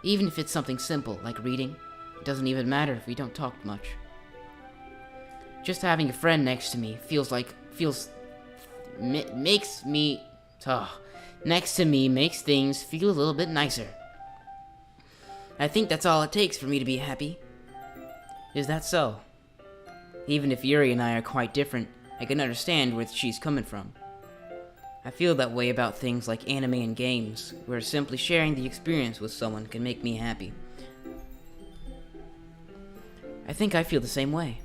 Even if it's something simple, like reading, it doesn't even matter if we don't talk much. Just having a friend next to me makes things feel a little bit nicer. I think that's all it takes for me to be happy. Is that so? Even if Yuri and I are quite different, I can understand where she's coming from. I feel that way about things like anime and games, where simply sharing the experience with someone can make me happy. I think I feel the same way.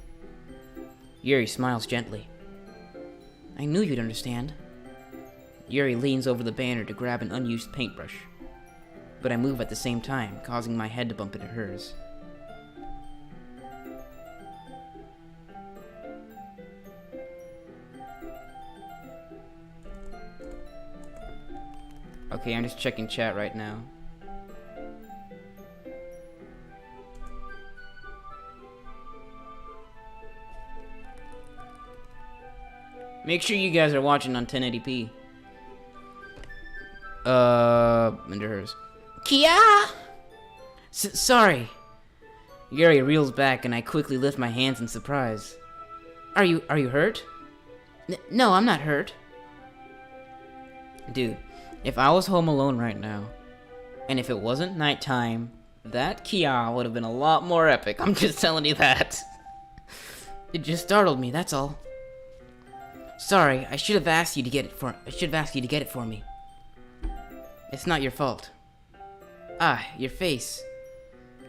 Yuri smiles gently. I knew you'd understand. Yuri leans over the banner to grab an unused paintbrush, but I move at the same time, causing my head to bump into hers. Okay, I'm just checking chat right now. Make sure you guys are watching on 1080p. Under hers. Kia! Sorry. Yuri reels back and I quickly lift my hands in surprise. Are you hurt? No, I'm not hurt. Dude, if I was home alone right now, and if it wasn't nighttime, that Kia would have been a lot more epic. I'm just telling you that. It just startled me, that's all. Sorry, I should have asked you to get it for me. It's not your fault. Ah, your face.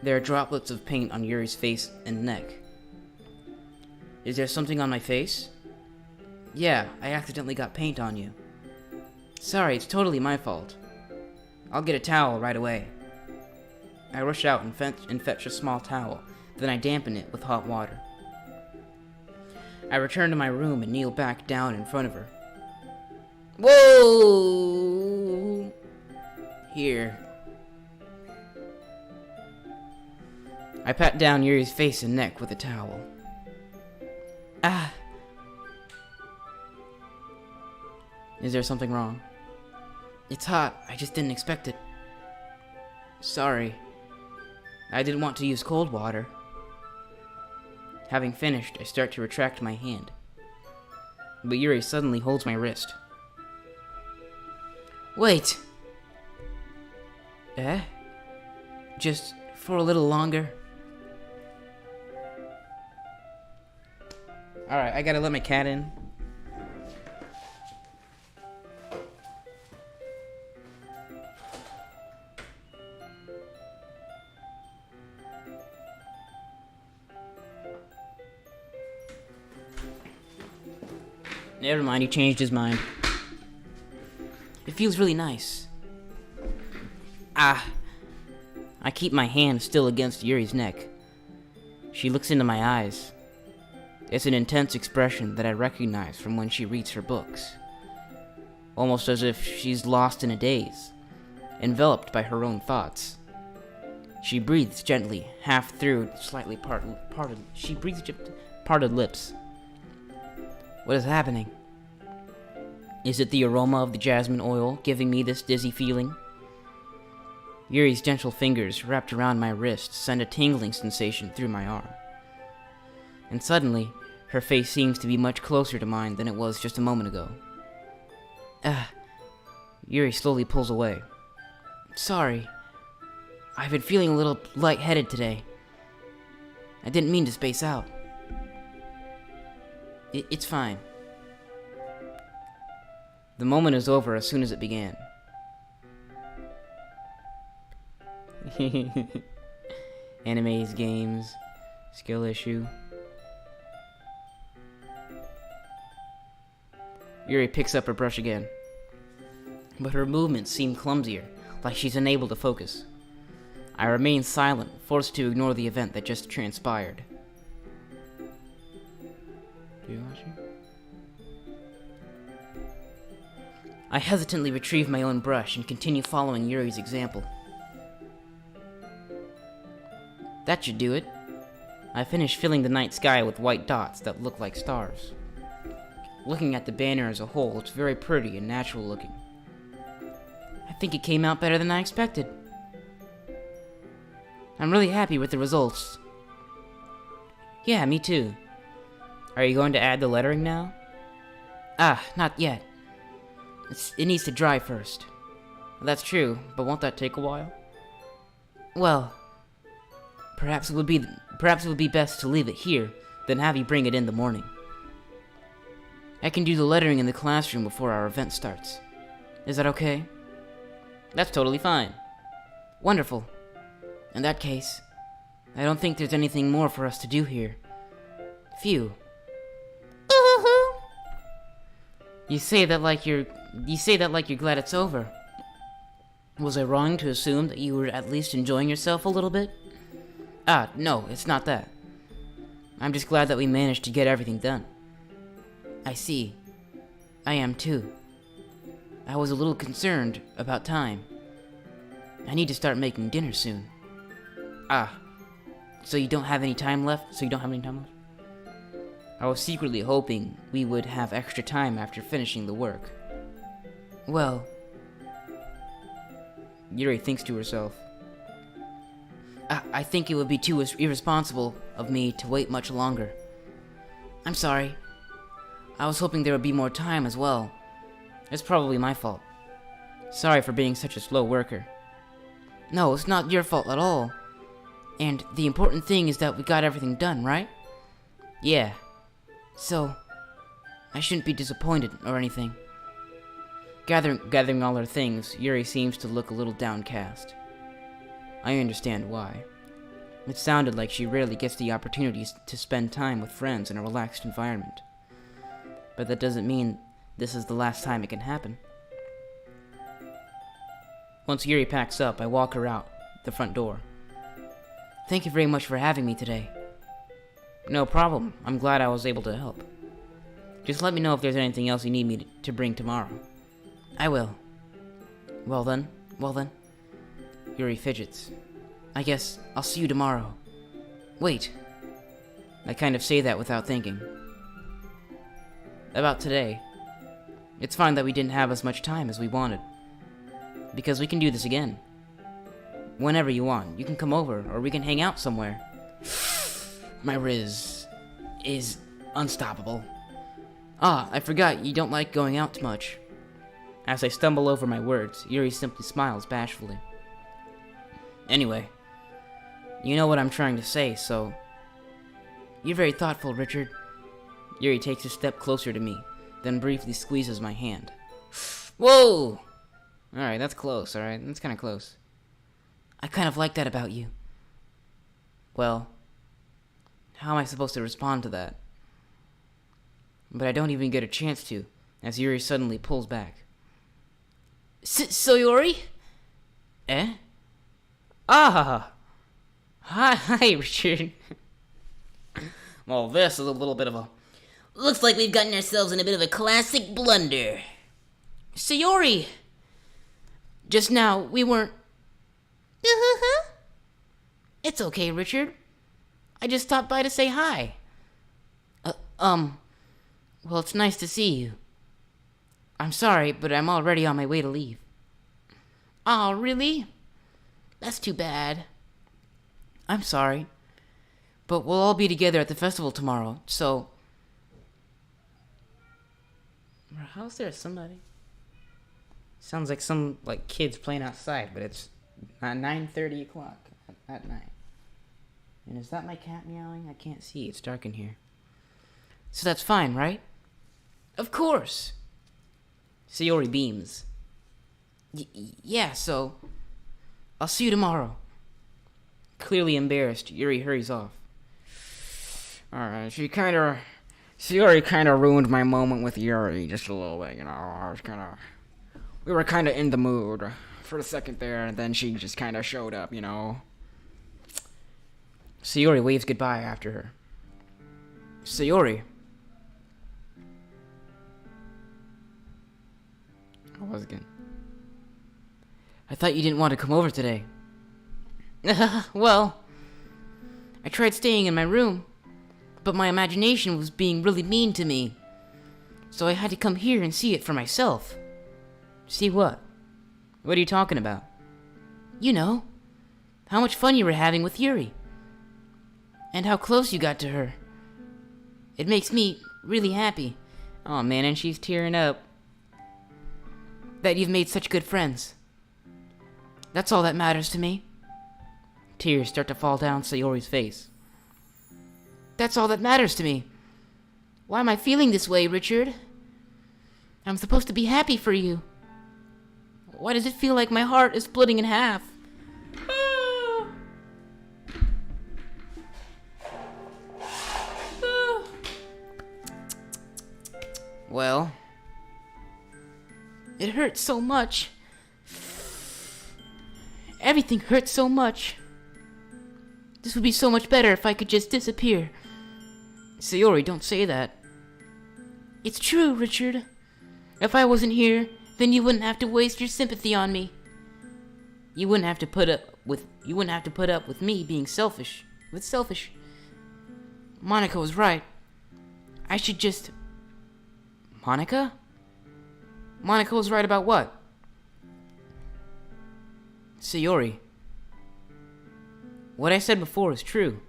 There are droplets of paint on Yuri's face and neck. Is there something on my face? Yeah, I accidentally got paint on you. Sorry, it's totally my fault. I'll get a towel right away. I rush out and fetch a small towel, then I dampen it with hot water. I return to my room and kneel back down in front of her. Whoa! Here. I pat down Yuri's face and neck with a towel. Ah! Is there something wrong? It's hot. I just didn't expect it. Sorry. I didn't want to use cold water. Having finished, I start to retract my hand. But Yuri suddenly holds my wrist. Wait! Eh? Just for a little longer? Alright, I gotta let my cat in. Never mind, he changed his mind. It feels really nice. Ah. I keep my hand still against Yuri's neck. She looks into my eyes. It's an intense expression that I recognize from when she reads her books. Almost as if she's lost in a daze, enveloped by her own thoughts. She breathes gently, half through slightly parted lips. What is happening? Is it the aroma of the jasmine oil giving me this dizzy feeling? Yuri's gentle fingers wrapped around my wrist send a tingling sensation through my arm. And suddenly, her face seems to be much closer to mine than it was just a moment ago. Ah. Yuri slowly pulls away, Sorry. I've been feeling a little lightheaded today. I didn't mean to space out. It's fine. The moment is over as soon as it began. Animes, games, skill issue. Yuri picks up her brush again. But her movements seem clumsier, like she's unable to focus. I remain silent, forced to ignore the event that just transpired. I hesitantly retrieve my own brush and continue following Yuri's example. That should do it. I finish filling the night sky with white dots that look like stars. Looking at the banner as a whole, it's very pretty and natural looking. I think it came out better than I expected. I'm really happy with the results. Yeah, me too. Are you going to add the lettering now? Not yet. It needs to dry first. That's true, but won't that take a while? Well, perhaps it would be best to leave it here, then have you bring it in the morning. I can do the lettering in the classroom before our event starts. Is that okay? That's totally fine. Wonderful. In that case, I don't think there's anything more for us to do here. Phew. You say that like you're glad it's over. Was I wrong to assume that you were at least enjoying yourself a little bit? No, it's not that. I'm just glad that we managed to get everything done. I see. I am too. I was a little concerned about time. I need to start making dinner soon. So you don't have any time left? I was secretly hoping we would have extra time after finishing the work. Well... Yuri thinks to herself. I think it would be too irresponsible of me to wait much longer. I'm sorry. I was hoping there would be more time as well. It's probably my fault. Sorry for being such a slow worker. No, it's not your fault at all. And the important thing is that we got everything done, right? Yeah. So, I shouldn't be disappointed or anything. Gathering all her things, Yuri seems to look a little downcast. I understand why. It sounded like she rarely gets the opportunities to spend time with friends in a relaxed environment. But that doesn't mean this is the last time it can happen. Once Yuri packs up, I walk her out the front door. Thank you very much for having me today. No problem. I'm glad I was able to help. Just let me know if there's anything else you need me to bring tomorrow. I will. Well then. Yuri fidgets. I guess I'll see you tomorrow. Wait. I kind of say that without thinking. About today. It's fine that we didn't have as much time as we wanted. Because we can do this again. Whenever you want. You can come over, or we can hang out somewhere. My Riz is unstoppable. I forgot you don't like going out much. As I stumble over my words, Yuri simply smiles bashfully. Anyway, you know what I'm trying to say, so... You're very thoughtful, Richard. Yuri takes a step closer to me, then briefly squeezes my hand. Whoa! Alright, that's close, alright? That's kinda close. I kind of like that about you. Well, how am I supposed to respond to that? But I don't even get a chance to, as Yuri suddenly pulls back. So Yuri? Eh? Hi, Richard. Well, this is a little bit of a... Looks like we've gotten ourselves in a bit of a classic blunder. Sayori! Just now, we weren't... It's okay, Richard. I just stopped by to say hi. Well, it's nice to see you. I'm sorry, but I'm already on my way to leave. Oh, really? That's too bad. I'm sorry. But we'll all be together at the festival tomorrow, so... How's there somebody? Sounds like some kids playing outside, but it's not 9:30 o'clock at night. And is that my cat meowing? I can't see. It's dark in here. So that's fine, right? Of course. Sayori beams. Yeah, so I'll see you tomorrow. Clearly embarrassed, Yuri hurries off. Alright, Sayori kind of ruined my moment with Yuri just a little bit, we were kind of in the mood for a second there, and then she just kind of showed up, Sayori waves goodbye after her. Sayori. How was it again? I thought you didn't want to come over today. Well, I tried staying in my room, but my imagination was being really mean to me. So I had to come here and see it for myself. See what? What are you talking about? You know, how much fun you were having with Yuri. And how close you got to her. It makes me really happy. Oh man, and she's tearing up. That you've made such good friends. That's all that matters to me. Tears start to fall down Sayori's face. That's all that matters to me. Why am I feeling this way, Richard? I'm supposed to be happy for you. Why does it feel like my heart is splitting in half? Well, it hurts so much. Everything hurts so much. This would be so much better if I could just disappear. Sayori, don't say that. It's true, Richard. If I wasn't here, then you wouldn't have to waste your sympathy on me. You wouldn't have to put up with me being selfish. Monica was right. I should just... Monica? Monica was right about what? Sayori. What I said before is true.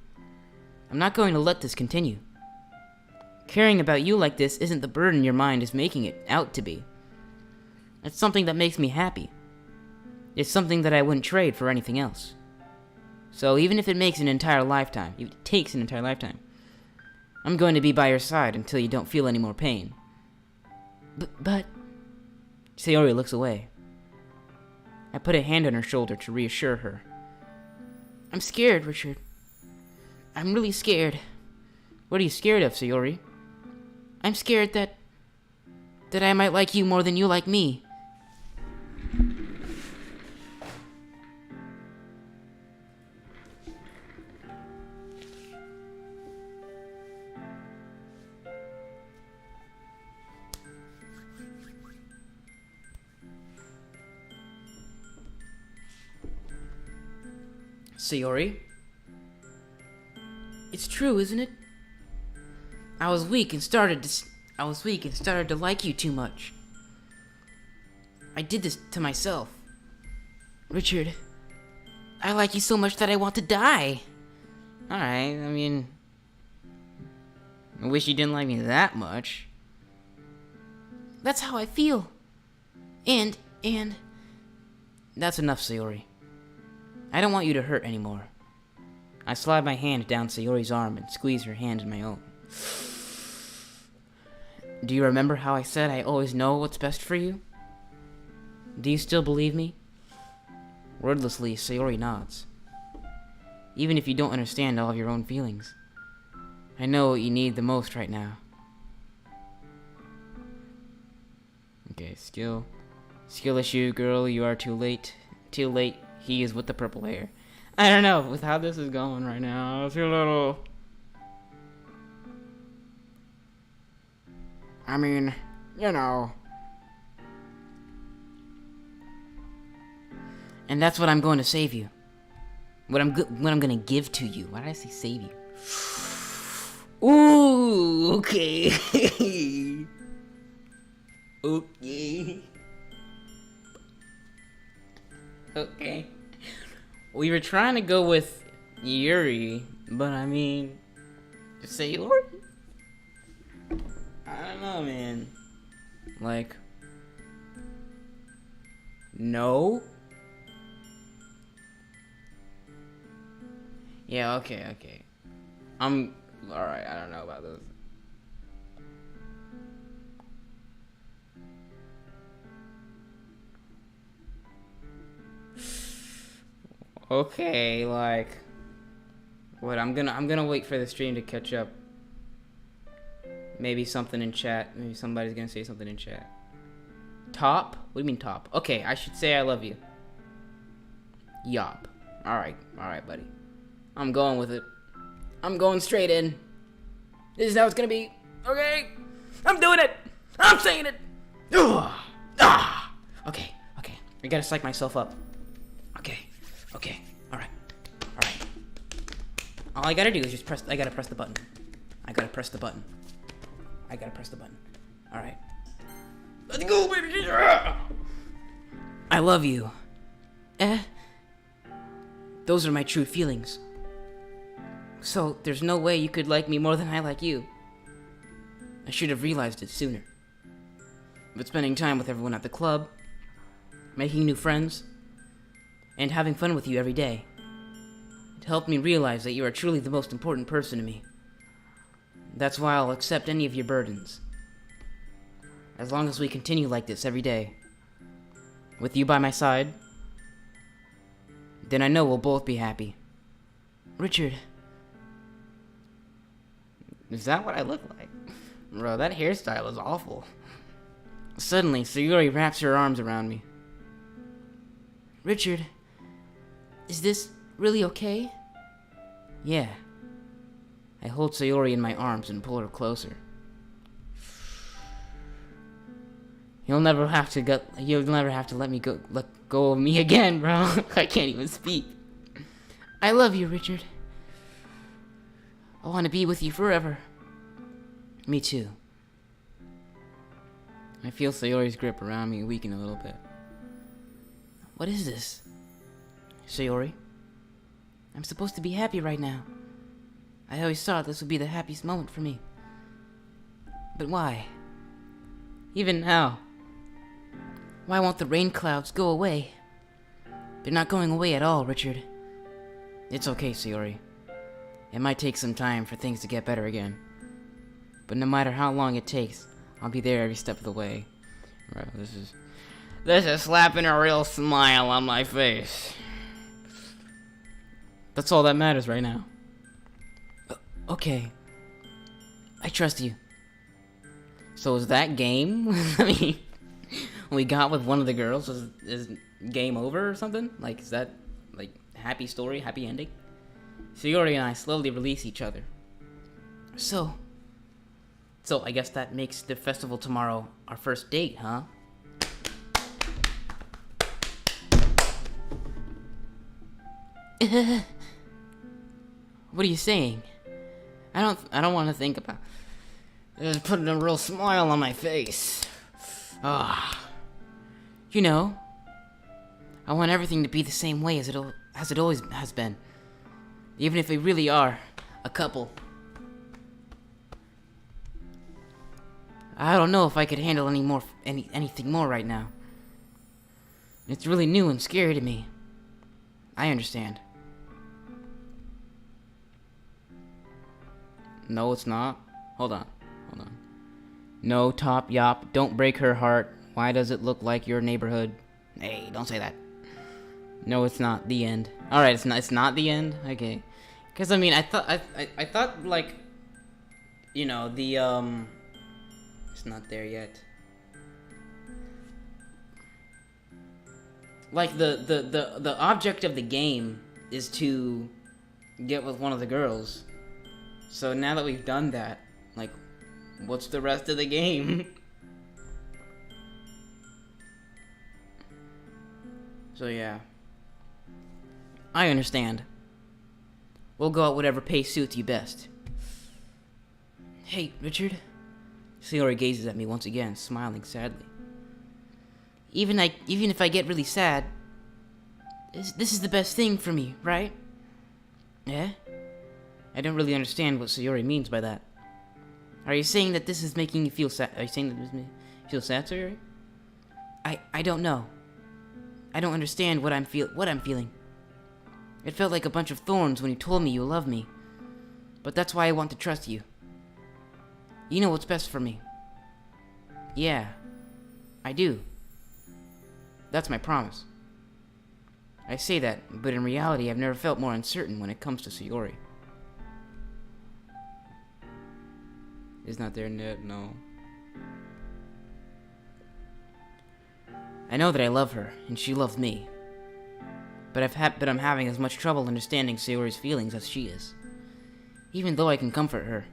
I'm not going to let this continue. Caring about you like this isn't the burden your mind is making it out to be. It's something that makes me happy. It's something that I wouldn't trade for anything else. So even if it takes an entire lifetime, I'm going to be by your side until you don't feel any more pain. But... Sayori looks away. I put a hand on her shoulder to reassure her. I'm scared, Richard. I'm really scared. What are you scared of, Sayori? I'm scared that I might like you more than you like me. Sayori? It's true, isn't it? I was weak and started to like you too much. I did this to myself. Richard, I like you so much that I want to die. Alright, I mean... I wish you didn't like me that much. That's how I feel. And... That's enough, Sayori. I don't want you to hurt anymore. I slide my hand down Sayori's arm and squeeze her hand in my own. Do you remember how I said I always know what's best for you? Do you still believe me? Wordlessly, Sayori nods. Even if you don't understand all of your own feelings, I know what you need the most right now. Okay, skill issue, girl, you are too late. Too late, he is with the purple hair. I don't know, with how this is going right now, I feel a little... I mean, you know. And that's what I'm going to save you. What I'm gonna give to you. Why did I say save you? Ooh, okay. Okay. Okay. We were trying to go with Yuri, but I mean, Sayori? I don't know, man. Like, No? Yeah, okay. Alright, I don't know about this. Okay, like... What, I'm gonna wait for the stream to catch up. Maybe something in chat. Maybe somebody's gonna say something in chat. Top? What do you mean top? Okay, I should say I love you. Yop. Alright, buddy. I'm going with it. I'm going straight in. This is how it's gonna be. Okay? I'm doing it! I'm saying it! Ugh. Ah! Okay. I gotta psych myself up. Okay. Alright. All I gotta do is just press. I gotta press the button. Alright. Let's go, baby! I love you. Those are my true feelings. So, there's no way you could like me more than I like you. I should have realized it sooner. But spending time with everyone at the club, making new friends, and having fun with you every day, it helped me realize that you are truly the most important person to me. That's why I'll accept any of your burdens. As long as we continue like this every day, with you by my side, then I know we'll both be happy. Richard. Is that what I look like? Bro, that hairstyle is awful. Suddenly, Sayuri wraps her arms around me. Richard, is this really okay? Yeah. I hold Sayuri in my arms and pull her closer. You'll never have to let go of me again, bro. I can't even speak. I love you, Richard. I want to be with you forever. Me too. I feel Sayori's grip around me weaken a little bit. What is this? Sayori? I'm supposed to be happy right now. I always thought this would be the happiest moment for me. But why? Even now. Why won't the rain clouds go away? They're not going away at all, Richard. It's okay, Sayori. It might take some time for things to get better again. But no matter how long it takes, I'll be there every step of the way. Bro, this is slapping a real smile on my face. That's all that matters right now. Okay. I trust you. So is that game? I mean, we got with one of the girls, is game over or something? Like, is that, like, happy story, happy ending? Sayori and I slowly release each other. So I guess that makes the festival tomorrow our first date, huh? What are you saying? I don't want to think about it. Just putting a real smile on my face. You know, I want everything to be the same way as it always has been. Even if we really are a couple. I don't know if I could handle anything more right now. It's really new and scary to me. I understand. No, it's not. Hold on. No, Top Yop, don't break her heart. Why does it look like your neighborhood? Hey, don't say that. No, it's not. The end. Alright, it's not the end? Okay. Because, I mean, I thought, like, you know, the, it's not there yet. Like, the object of the game is to get with one of the girls. So now that we've done that, like, what's the rest of the game? So yeah. I understand. We'll go at whatever pace suits you best. Hey, Richard. Sayori gazes at me once again, smiling sadly. Even if I get really sad, this is the best thing for me, right? Yeah? I don't really understand what Sayori means by that. Are you saying that this is making you feel sad? Are you saying that this makes you feel sad, Sayori? I don't know. I don't understand what I'm feeling. It felt like a bunch of thorns when you told me you love me. But that's why I want to trust you. You know what's best for me. Yeah, I do. That's my promise. I say that, but in reality, I've never felt more uncertain when it comes to Sayori. Is not there net? No. I know that I love her, and she loves me. But I'm having as much trouble understanding Sayori's feelings as she is. Even though I can comfort her,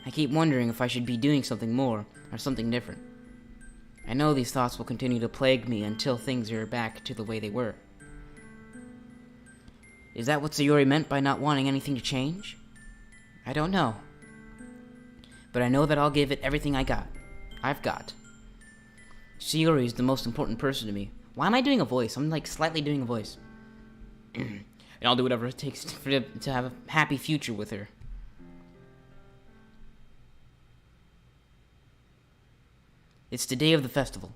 I keep wondering if I should be doing something more, or something different. I know these thoughts will continue to plague me until things are back to the way they were. Is that what Sayori meant by not wanting anything to change? I don't know. But I know that I'll give it everything I've got. Sayori is the most important person to me. Why am I doing a voice? I'm like slightly doing a voice. And I'll do whatever it takes to have a happy future with her. It's the day of the festival.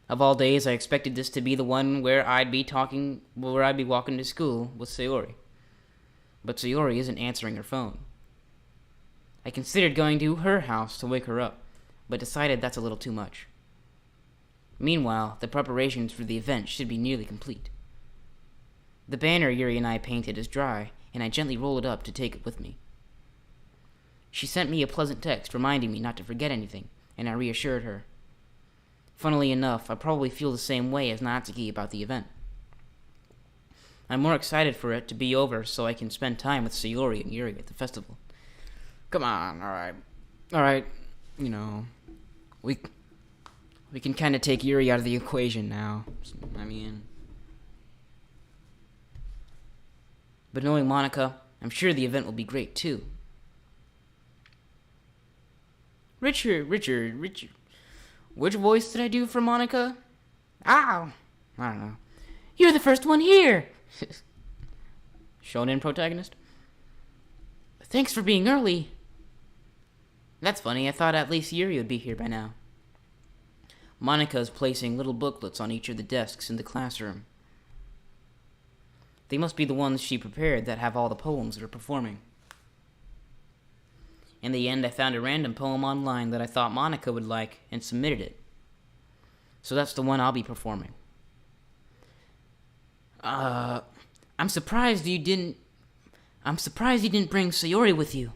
Of all days, I expected this to be the one where I'd be walking to school with Sayori. But Sayori isn't answering her phone. I considered going to her house to wake her up, but decided that's a little too much. Meanwhile, the preparations for the event should be nearly complete. The banner Yuri and I painted is dry, and I gently roll it up to take it with me. She sent me a pleasant text reminding me not to forget anything, and I reassured her. Funnily enough, I probably feel the same way as Natsuki about the event. I'm more excited for it to be over so I can spend time with Sayori and Yuri at the festival. Come on, alright, you know, we can kind of take Yuri out of the equation now. But knowing Monica, I'm sure the event will be great too. Richard. Which voice did I do for Monica? Ow! I don't know. You're the first one here! Shonen protagonist? Thanks for being early. That's funny, I thought at least Yuri would be here by now. Monica is placing little booklets on each of the desks in the classroom. They must be the ones she prepared that have all the poems that are performing. In the end, I found a random poem online that I thought Monica would like and submitted it. So that's the one I'll be performing. I'm surprised you didn't bring Sayori with you.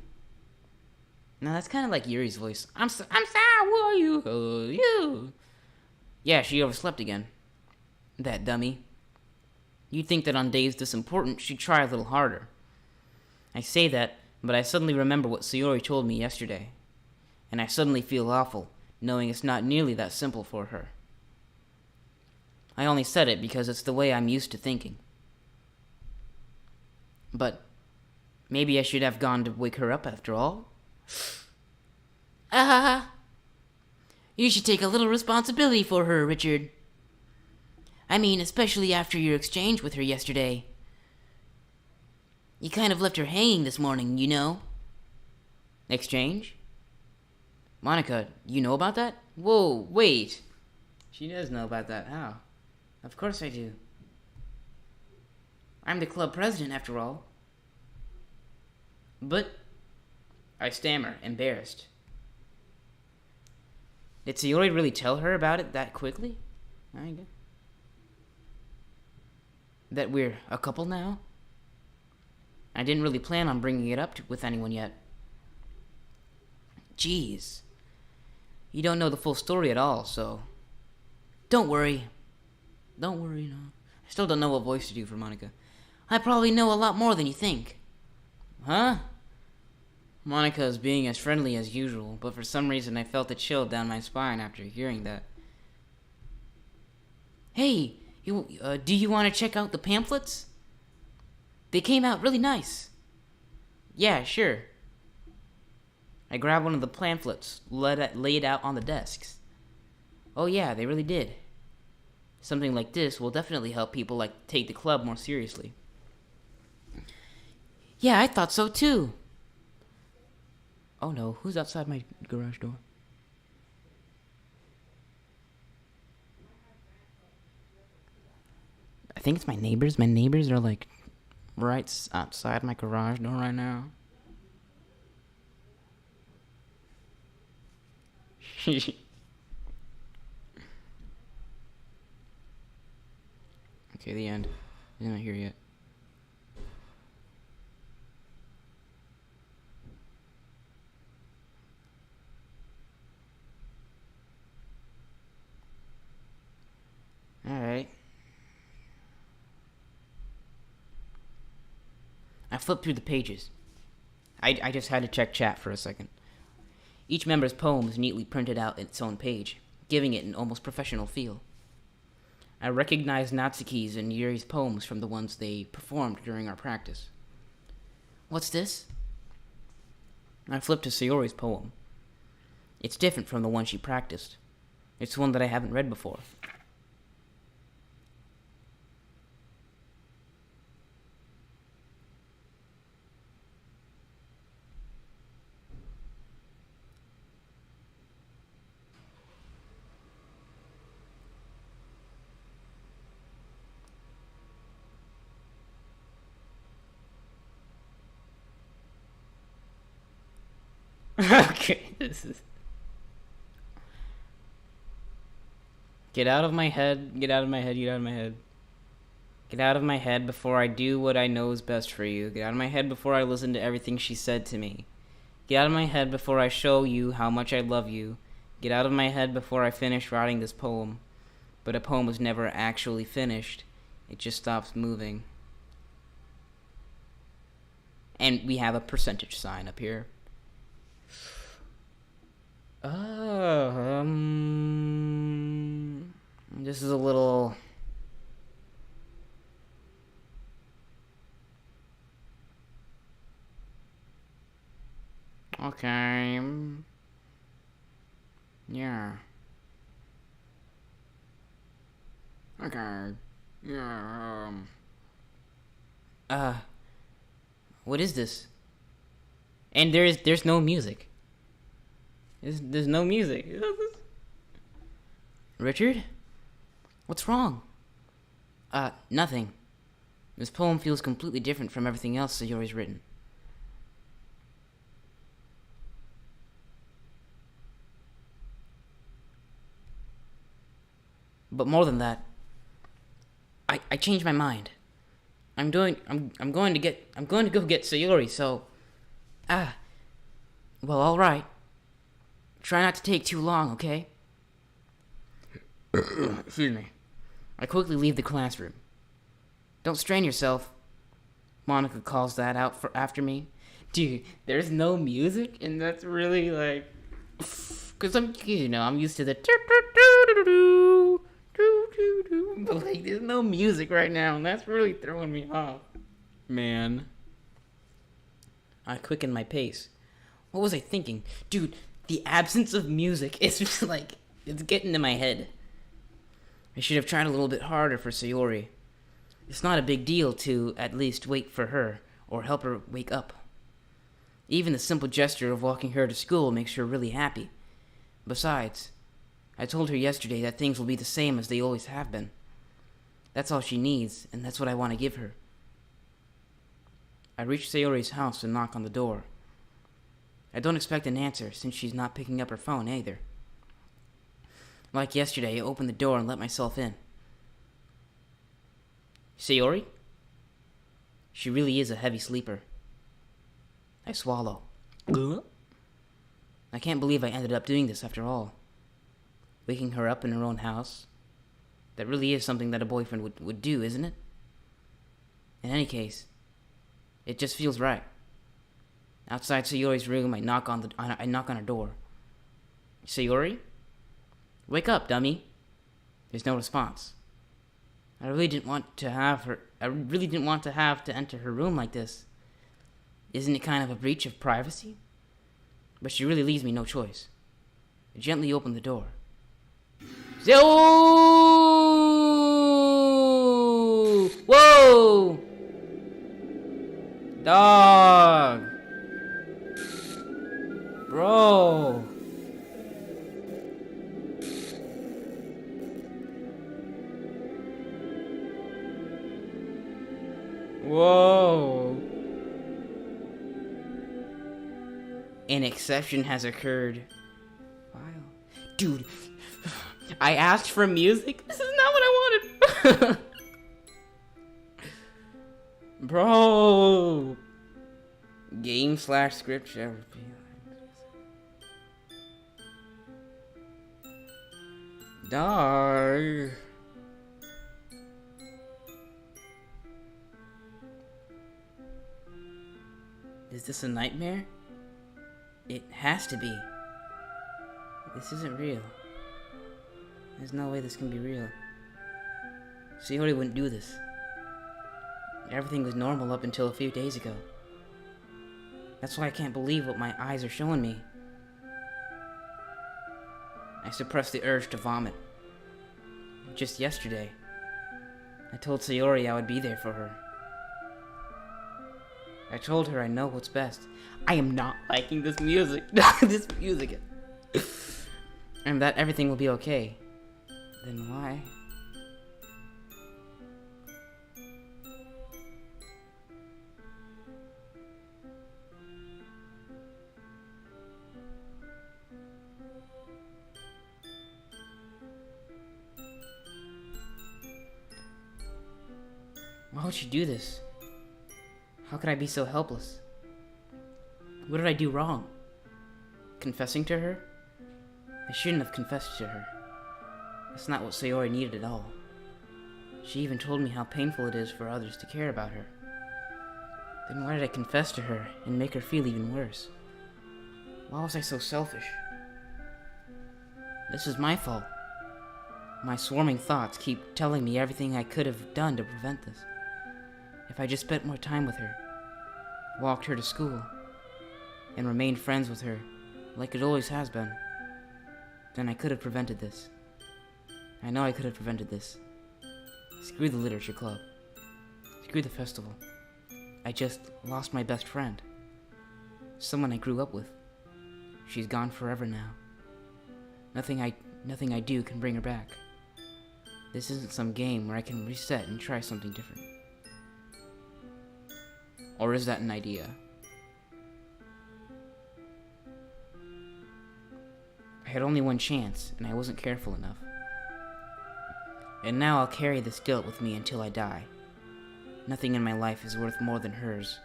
Now that's kind of like Yuri's voice. I'm sorry, who are you? You. Yeah, she overslept again. That dummy. You'd think that on days this important, she'd try a little harder. I say that, but I suddenly remember what Sayori told me yesterday. And I suddenly feel awful, knowing it's not nearly that simple for her. I only said it because it's the way I'm used to thinking. But maybe I should have gone to wake her up after all. You should take a little responsibility for her, Richard. I mean, especially after your exchange with her yesterday. You kind of left her hanging this morning, you know. Exchange? Monica, you know about that? Whoa, wait. She does know about that. How? Of course I do. I'm the club president, after all. But... I stammer, embarrassed. Did Sayori really tell her about it that quickly? I guess. That we're a couple now? I didn't really plan on bringing it up with anyone yet. Jeez. You don't know the full story at all, so... Don't worry. No. I still don't know what voice to do for Monica. I probably know a lot more than you think. Huh? Monica is being as friendly as usual, but for some reason I felt a chill down my spine after hearing that. Hey, do you want to check out the pamphlets? They came out really nice. Yeah, sure. I grabbed one of the pamphlets, laid out on the desks. Oh yeah, they really did. Something like this will definitely help people take the club more seriously. Yeah, I thought so too. Oh no, who's outside my garage door? think it's my neighbors. My neighbors are like right outside my garage door right now. Okay, the end. He's not here yet. Alright. I flipped through the pages. I just had to check chat for a second. Each member's poem is neatly printed out in its own page, giving it an almost professional feel. I recognized Natsuki's and Yuri's poems from the ones they performed during our practice. What's this? I flipped to Sayori's poem. It's different from the one she practiced. It's one that I haven't read before. Okay, this is... Get out of my head, get out of my head, get out of my head. Get out of my head before I do what I know is best for you. Get out of my head before I listen to everything she said to me. Get out of my head before I show you how much I love you. Get out of my head before I finish writing this poem. But a poem is never actually finished. It just stops moving. And we have a percentage sign up here. This is a little... Okay. Yeah. Okay. Yeah, what is this? And there's no music. There's no music. Richard? What's wrong? Nothing. This poem feels completely different from everything else Sayori's written. But more than that, I changed my mind. I'm going to go get Sayori, so well, all right. Try not to take too long, okay? Excuse me. I quickly leave the classroom. Don't strain yourself. Monica calls that out after me. Dude, there's no music, and that's really like, cause I'm used to the but like there's no music right now, and that's really throwing me off. Man. I quickened my pace. What was I thinking? Dude, the absence of music is just like, it's getting to my head. I should have tried a little bit harder for Sayori. It's not a big deal to at least wait for her or help her wake up. Even the simple gesture of walking her to school makes her really happy. Besides, I told her yesterday that things will be the same as they always have been. That's all she needs, and that's what I want to give her. I reach Sayori's house and knock on the door. I don't expect an answer since she's not picking up her phone either. Like yesterday, I opened the door and let myself in. Sayori? She really is a heavy sleeper. I swallow. I can't believe I ended up doing this after all. Waking her up in her own house. That really is something that a boyfriend would do, isn't it? In any case, it just feels right. Outside Sayori's room, I knock on her door. Sayori? Wake up, dummy. There's no response. I really didn't want to have to enter her room like this. Isn't it kind of a breach of privacy? But she really leaves me no choice. I gently open the door. Whoa! Dog! Bro! An exception has occurred. Wow. Dude, I asked for music? This is not what I wanted. Bro. Game/script shall be. Dog. Is this a nightmare? It has to be. This isn't real. There's no way this can be real. Yuri wouldn't do this. Everything was normal up until a few days ago. That's why I can't believe what my eyes are showing me. I suppressed the urge to vomit. Just yesterday, I told Sayori I would be there for her. I told her I know what's best. I am not liking this music. This music. And that everything will be okay. Then why? Why would she do this? How could I be so helpless? What did I do wrong? Confessing to her? I shouldn't have confessed to her. That's not what Sayori needed at all. She even told me how painful it is for others to care about her. Then why did I confess to her and make her feel even worse? Why was I so selfish? This is my fault. My swarming thoughts keep telling me everything I could have done to prevent this. If I just spent more time with her, walked her to school, and remained friends with her, like it always has been, then I could have prevented this. I know I could have prevented this. Screw the literature club. Screw the festival. I just lost my best friend. Someone I grew up with. She's gone forever now. Nothing I do can bring her back. This isn't some game where I can reset and try something different. Or is that an idea? I had only one chance, and I wasn't careful enough. And now I'll carry this guilt with me until I die. Nothing in my life is worth more than hers.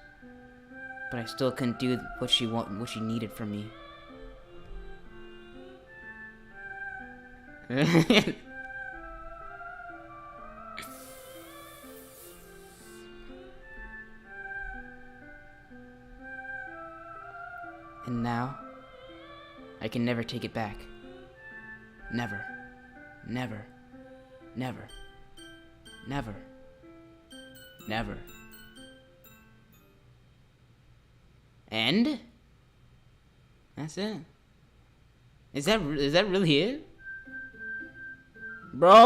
But I still couldn't do what she needed from me. And now, I can never take it back. Never. Never. Never. Never. Never. And? That's it. Is that really it? Bro!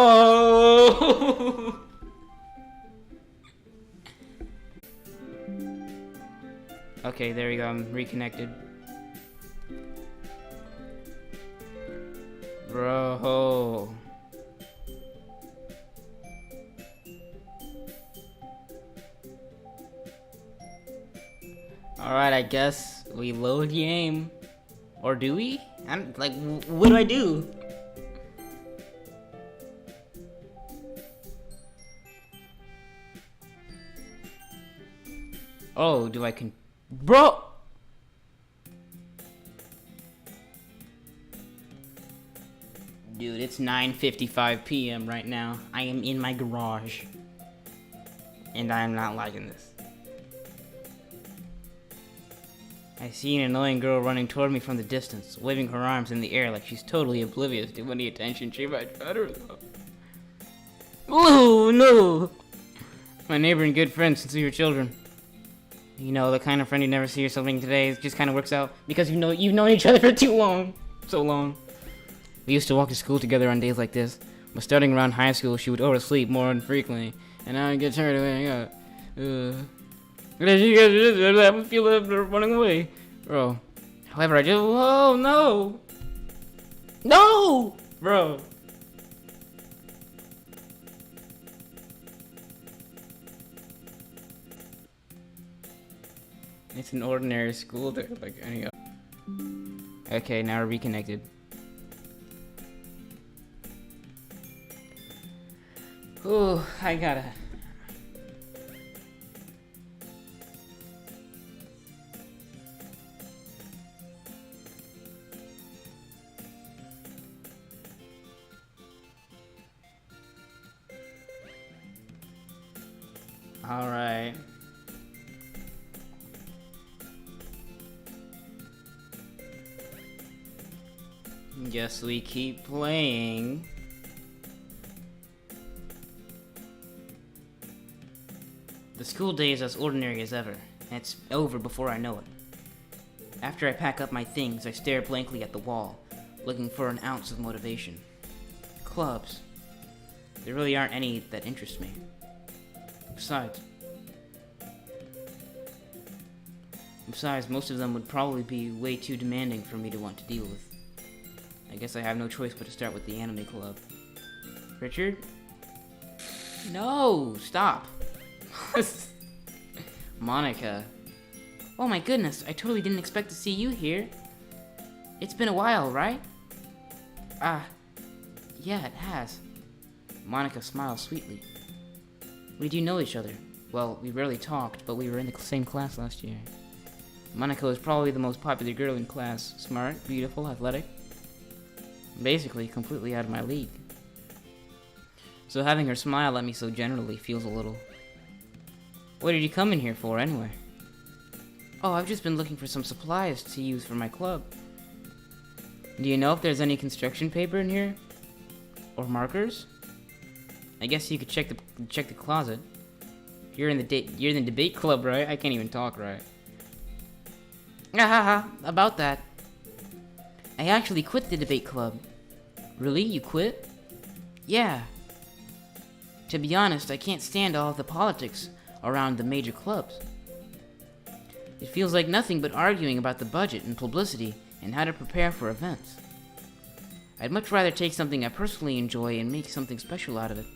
Okay, there we go. I'm reconnected. Bro. Alright, I guess we load game. Or do we? What do I do? Oh, do I Bro! Dude, it's 9:55 p.m. right now. I am in my garage. And I am not liking this. I see an annoying girl running toward me from the distance, waving her arms in the air like she's totally oblivious to any attention she might find herself. Oh, no! My neighbor and good friend since we were children. You know, the kind of friend you never see or something today. It just kind of works out because you've known each other for too long. So long. We used to walk to school together on days like this. But starting around high school, she would oversleep more infrequently. And now I get tired of it. I would feel like they're running away. Bro. However, oh, no. No! Bro. It's an ordinary school day, like any other. Okay, now we're reconnected. Ooh, I gotta... Alright. Guess we keep playing. The school day is as ordinary as ever, and it's over before I know it. After I pack up my things, I stare blankly at the wall, looking for an ounce of motivation. Clubs. There really aren't any that interest me. Besides, most of them would probably be way too demanding for me to want to deal with. I guess I have no choice but to start with the anime club. Richard? No! Stop! Monica. Oh my goodness, I totally didn't expect to see you here. It's been a while, right? Yeah, it has. Monica smiles sweetly. We do know each other. Well, we rarely talked, but we were in the same class last year. Monica was probably the most popular girl in class. Smart, beautiful, athletic. Basically, completely out of my league. So having her smile at me so generally feels a little... What did you come in here for, anyway? Oh, I've just been looking for some supplies to use for my club. Do you know if there's any construction paper in here? Or markers? I guess you could check the closet. You're in the debate club, right? I can't even talk right. About that. I actually quit the debate club. Really? You quit? Yeah. To be honest, I can't stand all of the politics around the major clubs. It feels like nothing but arguing about the budget and publicity and how to prepare for events. I'd much rather take something I personally enjoy and make something special out of it.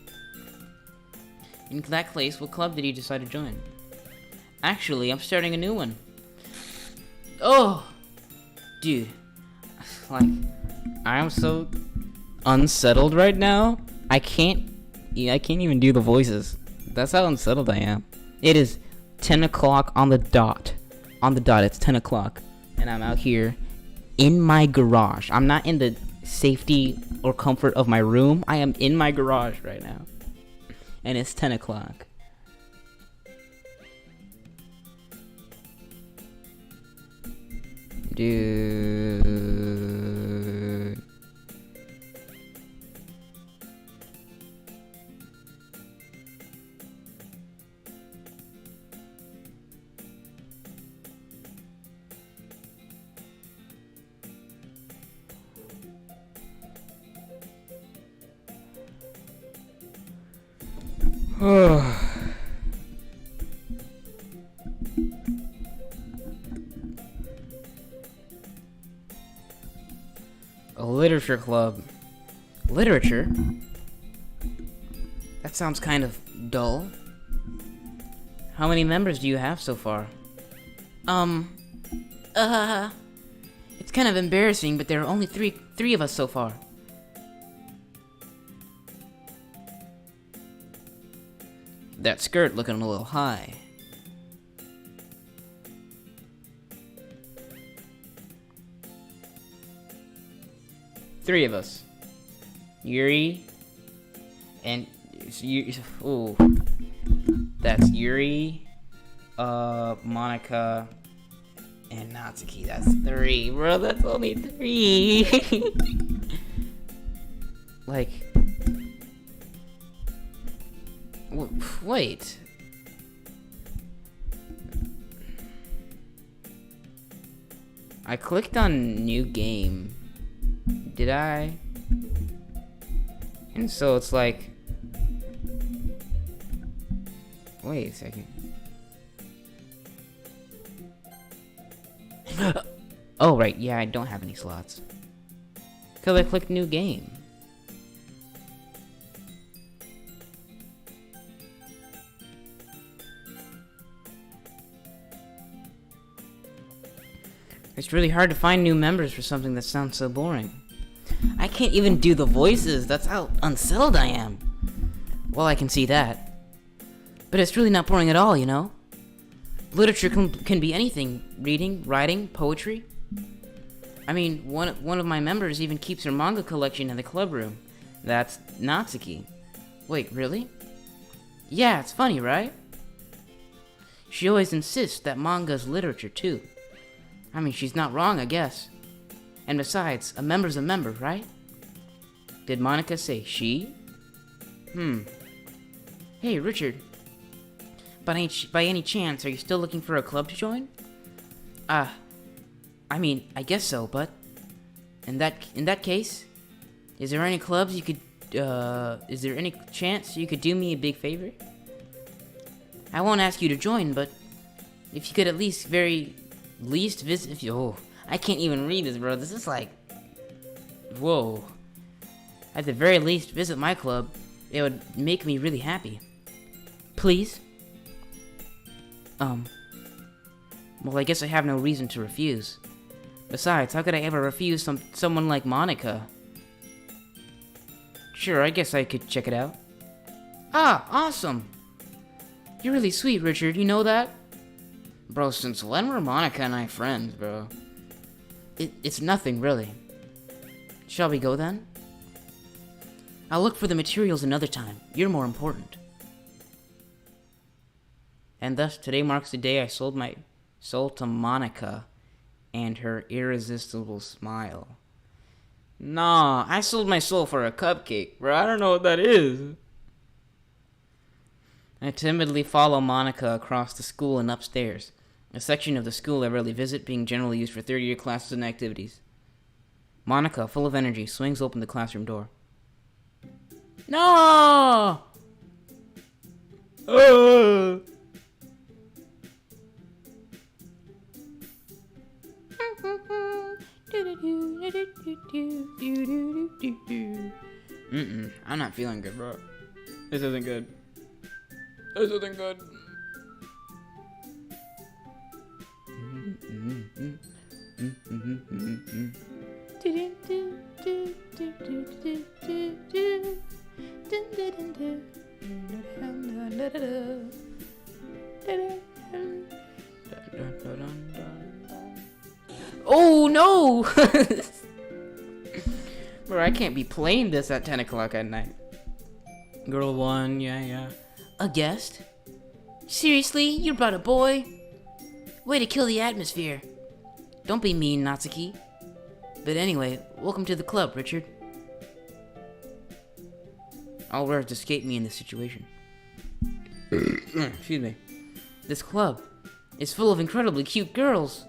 In that case, what club did you decide to join? Actually, I'm starting a new one. Oh! Dude. Like, I'm so unsettled right now. I can't even do the voices. That's how unsettled I am. It is 10 o'clock on the dot. On the dot, it's 10 o'clock. And I'm out here in my garage. I'm not in the safety or comfort of my room. I am in my garage right now. And it's 10 o'clock. Dude. A literature club. Literature? That sounds kind of dull. How many members do you have so far? It's kind of embarrassing, but there are only three of us so far. That skirt looking a little high. Three of us. Yuri. And... Ooh. That's Yuri. Monica. And Natsuki. That's three. Bro, that's only three. Like... Wait. I clicked on new game. Did I? And so it's like... Wait a second. Oh, right. Yeah, I don't have any slots. Because I clicked new game. It's really hard to find new members for something that sounds so boring. I can't even do the voices. That's how unsettled I am. Well, I can see that. But it's really not boring at all, you know? Literature can be anything. Reading, writing, poetry. I mean, one of my members even keeps her manga collection in the club room. That's Natsuki. Wait, really? Yeah, it's funny, right? She always insists that manga's literature, too. I mean, she's not wrong, I guess. And besides, a member's a member, right? Did Monica say she? Hey, Richard. By any chance, are you still looking for a club to join? I mean, I guess so, but... In that case, is there any clubs you could, is there any chance you could do me a big favor? I won't ask you to join, but if you could at least visit, I can't even read this, bro. This is like, whoa. At the very least, visit my club. It would make me really happy. Please? Well, I guess I have no reason to refuse. Besides, how could I ever refuse someone like Monica? Sure, I guess I could check it out. Ah, awesome! You're really sweet, Richard, you know that? Bro, since when were Monica and I friends, bro? It's nothing, really. Shall we go then? I'll look for the materials another time. You're more important. And thus, today marks the day I sold my soul to Monica and her irresistible smile. Nah, I sold my soul for a cupcake, bro. I don't know what that is. I timidly follow Monica across the school and upstairs, a section of the school I rarely visit, being generally used for third-year classes and activities. Monica, full of energy, swings open the classroom door. No! I'm not feeling good, bro. This isn't good. This isn't good. Oh no! Bro, I can't be playing this at 10 o'clock at night. Girl 1, yeah. A guest? Seriously? You brought a boy? Way to kill the atmosphere. Don't be mean, Natsuki. But anyway, welcome to the club, Richard. All words escape me in this situation. Excuse me. This club is full of incredibly cute girls.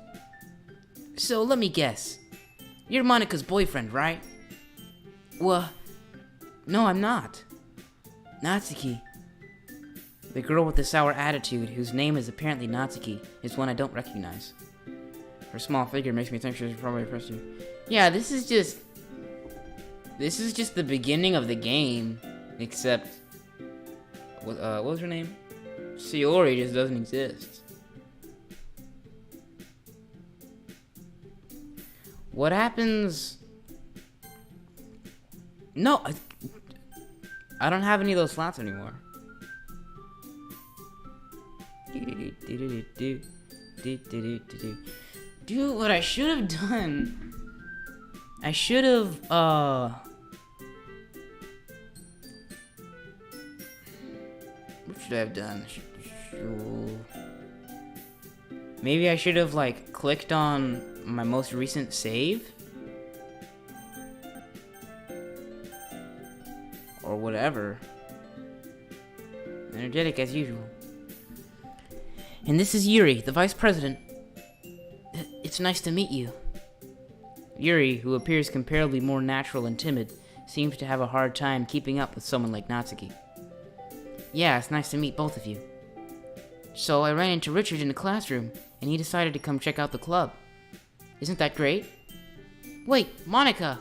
So let me guess. You're Monica's boyfriend, right? Well, no, I'm not. Natsuki. The girl with the sour attitude, whose name is apparently Natsuki, is one I don't recognize. Her small figure makes me think she's probably a prostitute. Yeah, this is just the beginning of the game, except what was her name? Yuri just doesn't exist. What happens? No, I don't have any of those slots anymore. Dude, what I should have done, I should have, what should I have done? Maybe I should have, like, clicked on my most recent save? Or whatever. Energetic as usual. And this is Yuri, the vice president. It's nice to meet you. Yuri, who appears comparably more natural and timid, seems to have a hard time keeping up with someone like Natsuki. Yeah, it's nice to meet both of you. So I ran into Richard in the classroom, and he decided to come check out the club. Isn't that great? Wait, Monica!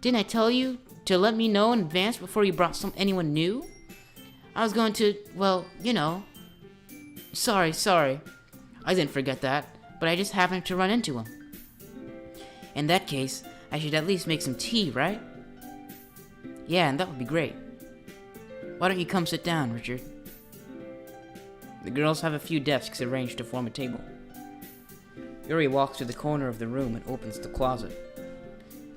Didn't I tell you to let me know in advance before you brought anyone new? I was going to, well, you know. Sorry. I didn't forget that, but I just happened to run into him. In that case, I should at least make some tea, right? Yeah, and that would be great. Why don't you come sit down, Richard? The girls have a few desks arranged to form a table. Yuri walks to the corner of the room and opens the closet.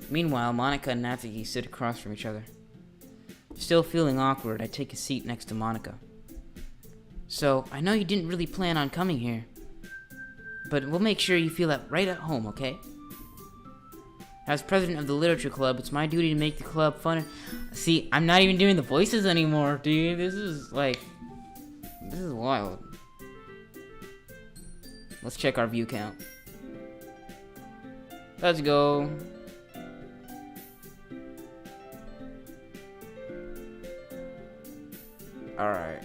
Meanwhile, Monica and Natsuki sit across from each other. Still feeling awkward, I take a seat next to Monica. So, I know you didn't really plan on coming here, but we'll make sure you feel right at home, okay? As president of the Literature Club, it's my duty to make the club fun. See, I'm not even doing the voices anymore, dude. This is wild. Let's check our view count. Let's go. Alright.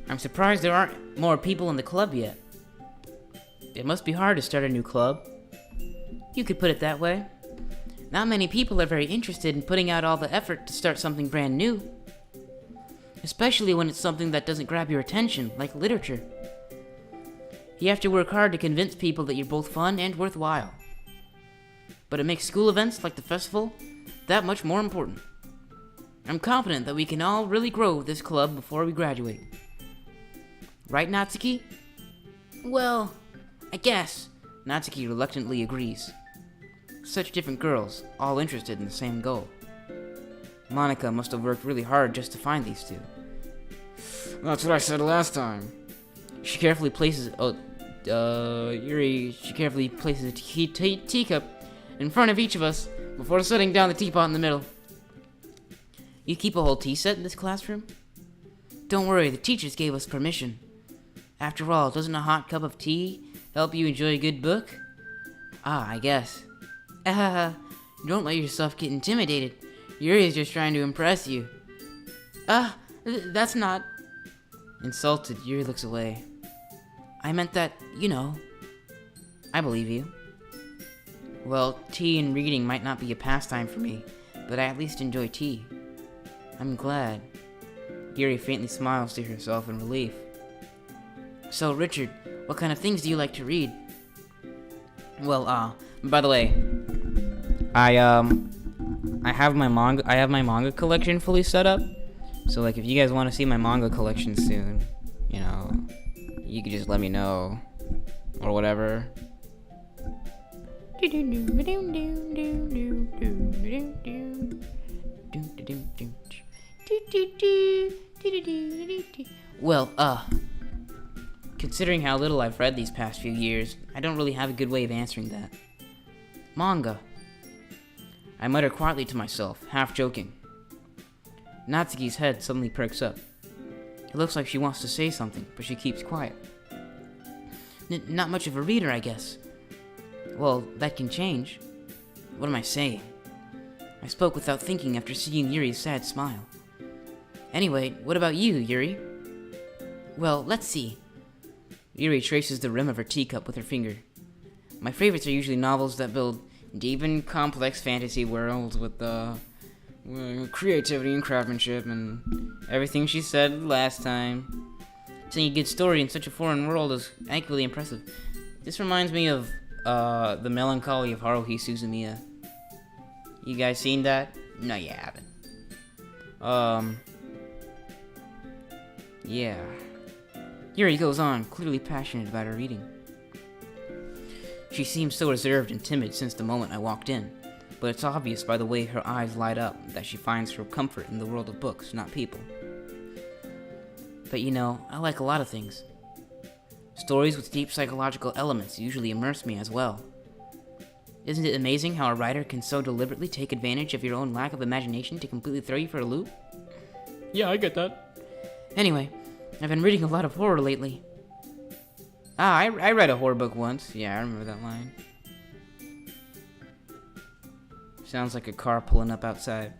I'm surprised there aren't more people in the club yet. It must be hard to start a new club. You could put it that way. Not many people are very interested in putting out all the effort to start something brand new. Especially when it's something that doesn't grab your attention, like literature. You have to work hard to convince people that you're both fun and worthwhile. But it makes school events like the festival that much more important. I'm confident that we can all really grow this club before we graduate. Right, Natsuki? Well, I guess. Natsuki reluctantly agrees. Such different girls, all interested in the same goal. Monica must have worked really hard just to find these two. That's what I said last time. She carefully places Yuri places a teacup in front of each of us before setting down the teapot in the middle. You keep a whole tea set in this classroom? Don't worry, the teachers gave us permission. After all, doesn't a hot cup of tea help you enjoy a good book? Ah, I guess. Don't let yourself get intimidated. Yuri is just trying to impress you. That's not... Insulted, Yuri looks away. I meant that, I believe you. Well, tea and reading might not be a pastime for me, but I at least enjoy tea. I'm glad. Yuri faintly smiles to herself in relief. So, Richard, what kind of things do you like to read? Well, by the way, I have my manga collection fully set up. So, like, if you guys want to see my manga collection soon, you could just let me know. Or whatever. Well, considering how little I've read these past few years, I don't really have a good way of answering that. Manga. I mutter quietly to myself, half joking. Natsuki's head suddenly perks up. It looks like she wants to say something, but she keeps quiet. Not much of a reader, I guess. Well, that can change. What am I saying? I spoke without thinking after seeing Yuri's sad smile. Anyway, what about you, Yuri? Well, let's see. Yuri traces the rim of her teacup with her finger. My favorites are usually novels that build deep and complex fantasy worlds with creativity and craftsmanship and everything she said last time. Telling a good story in such a foreign world is equally impressive. This reminds me of The Melancholy of Haruhi Suzumiya. You guys seen that? No, you haven't. Yeah. Yuri goes on, clearly passionate about her reading. She seems so reserved and timid since the moment I walked in, but it's obvious by the way her eyes light up that she finds her comfort in the world of books, not people. But I like a lot of things. Stories with deep psychological elements usually immerse me as well. Isn't it amazing how a writer can so deliberately take advantage of your own lack of imagination to completely throw you for a loop? Yeah, I get that. Anyway, I've been reading a lot of horror lately. I read a horror book once. Yeah, I remember that line. Sounds like a car pulling up outside.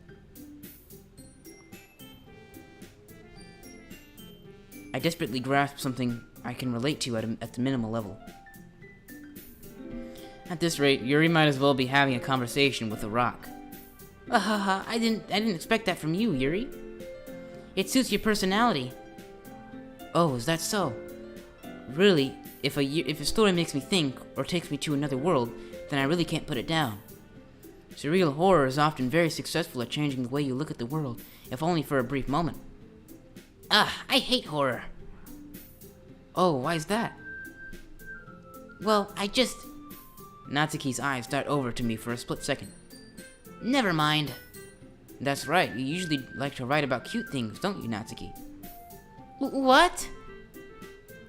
I desperately grasp something I can relate to at the minimal level. At this rate, Yuri might as well be having a conversation with a rock. I didn't expect that from you, Yuri. It suits your personality. Oh, is that so? Really? if a story makes me think or takes me to another world, then I really can't put it down. Surreal horror is often very successful at changing the way you look at the world, if only for a brief moment. I hate horror. Oh, why is that? Well, Natsuki's eyes dart over to me for a split second. Never mind. That's right, you usually like to write about cute things, don't you, Natsuki? What?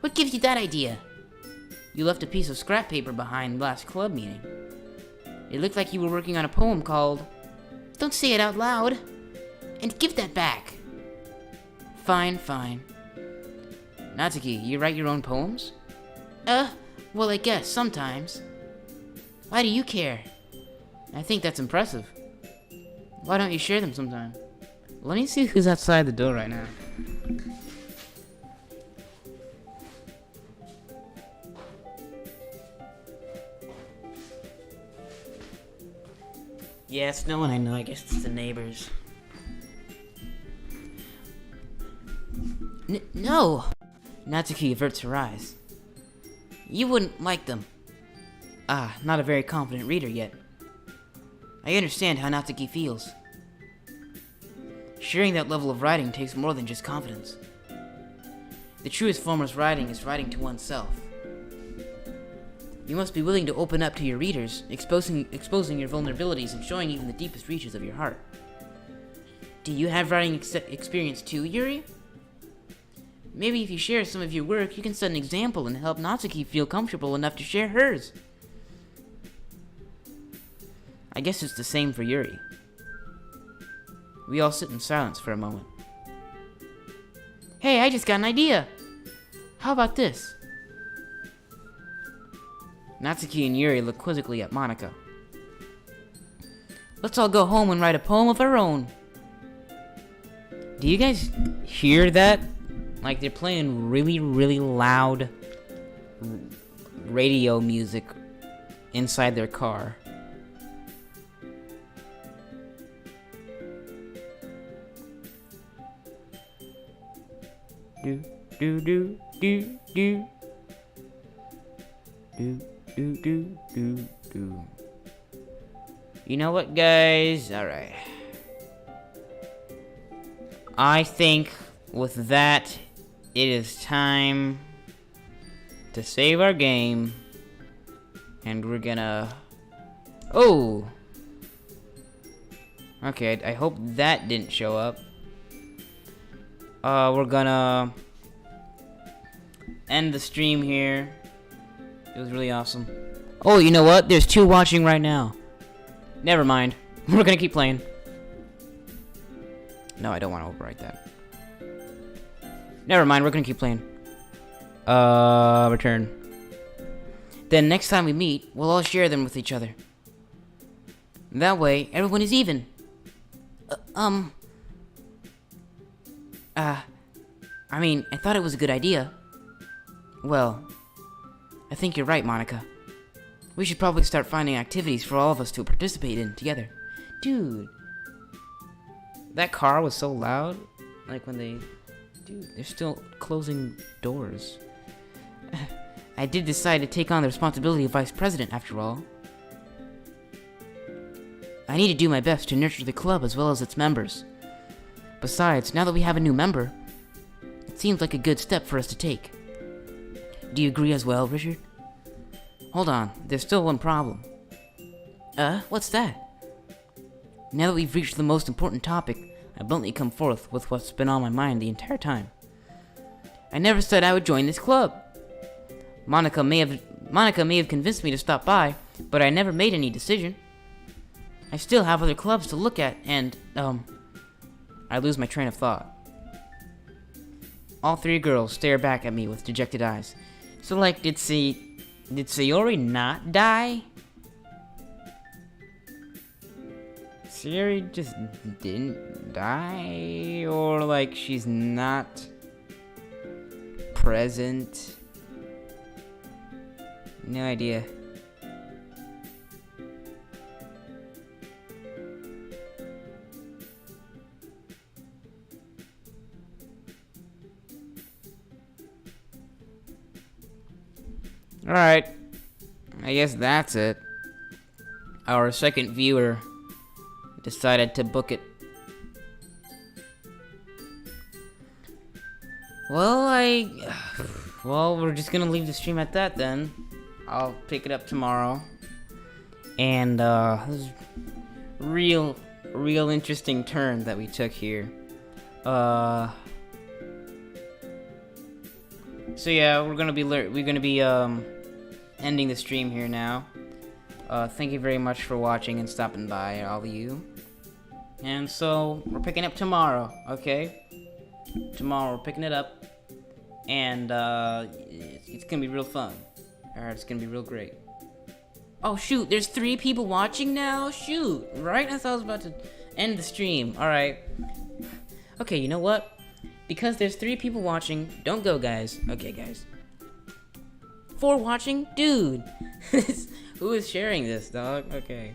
What gives you that idea? You left a piece of scrap paper behind last club meeting. It looked like you were working on a poem called... Don't say it out loud. And give that back. Fine. Natsuki, you write your own poems? Well, I guess, sometimes. Why do you care? I think that's impressive. Why don't you share them sometime? Let me see who's outside the door right now. Yeah, it's no one I know. I guess it's the neighbors. No! Natsuki averts her eyes. You wouldn't like them. Not a very confident reader yet. I understand how Natsuki feels. Sharing that level of writing takes more than just confidence. The truest form of writing is writing to oneself. You must be willing to open up to your readers, exposing your vulnerabilities and showing even the deepest reaches of your heart. Do you have writing experience too, Yuri? Maybe if you share some of your work, you can set an example and help Natsuki feel comfortable enough to share hers. I guess it's the same for Yuri. We all sit in silence for a moment. Hey, I just got an idea! How about this? Natsuki and Yuri look quizzically at Monika. Let's all go home and write a poem of our own. Do you guys hear that? Like they're playing really, really loud radio music inside their car. Do do do do do do do do do do. You know what, guys? All right. I think with that, it is time to save our game, and we're gonna. Oh. Okay, I hope that didn't show up. We're gonna end the stream here. It was really awesome. Oh, you know what? There's 2 watching right now. Never mind. We're gonna keep playing. No, I don't want to overwrite that. Never mind, we're gonna keep playing. Return. Then next time we meet, we'll all share them with each other. That way, everyone is even. I mean, I thought it was a good idea. Well, I think you're right, Monika. We should probably start finding activities for all of us to participate in together. Dude. That car was so loud. Like when they... Dude, they're still closing doors. I did decide to take on the responsibility of vice president, after all. I need to do my best to nurture the club as well as its members. Besides, now that we have a new member, it seems like a good step for us to take. Do you agree as well, Richard? Hold on, there's still one problem. What's that? Now that we've reached the most important topic, I bluntly come forth with what's been on my mind the entire time. I never said I would join this club. Monika may have convinced me to stop by, but I never made any decision. I still have other clubs to look at, and, I lose my train of thought. All 3 girls stare back at me with dejected eyes. So, like, did Sayori not die? Sayori just didn't die? Or, like, she's not present? No idea. Alright. I guess that's it. Our second viewer decided to book it. Well, we're just gonna leave the stream at that then. I'll pick it up tomorrow. And, this is real interesting turn that we took here. So yeah, we're gonna be ending the stream here now. Thank you very much for watching and stopping by, all of you. And so, we're picking up tomorrow, okay? Tomorrow we're picking it up. And, it's gonna be real fun. Alright, it's gonna be real great. Oh, shoot, there's 3 people watching now? Shoot, right? I thought I was about to end the stream. Alright. Okay, you know what? Because there's 3 people watching, don't go, guys. Okay, guys. 4 watching? Dude! Who is sharing this, dog? Okay.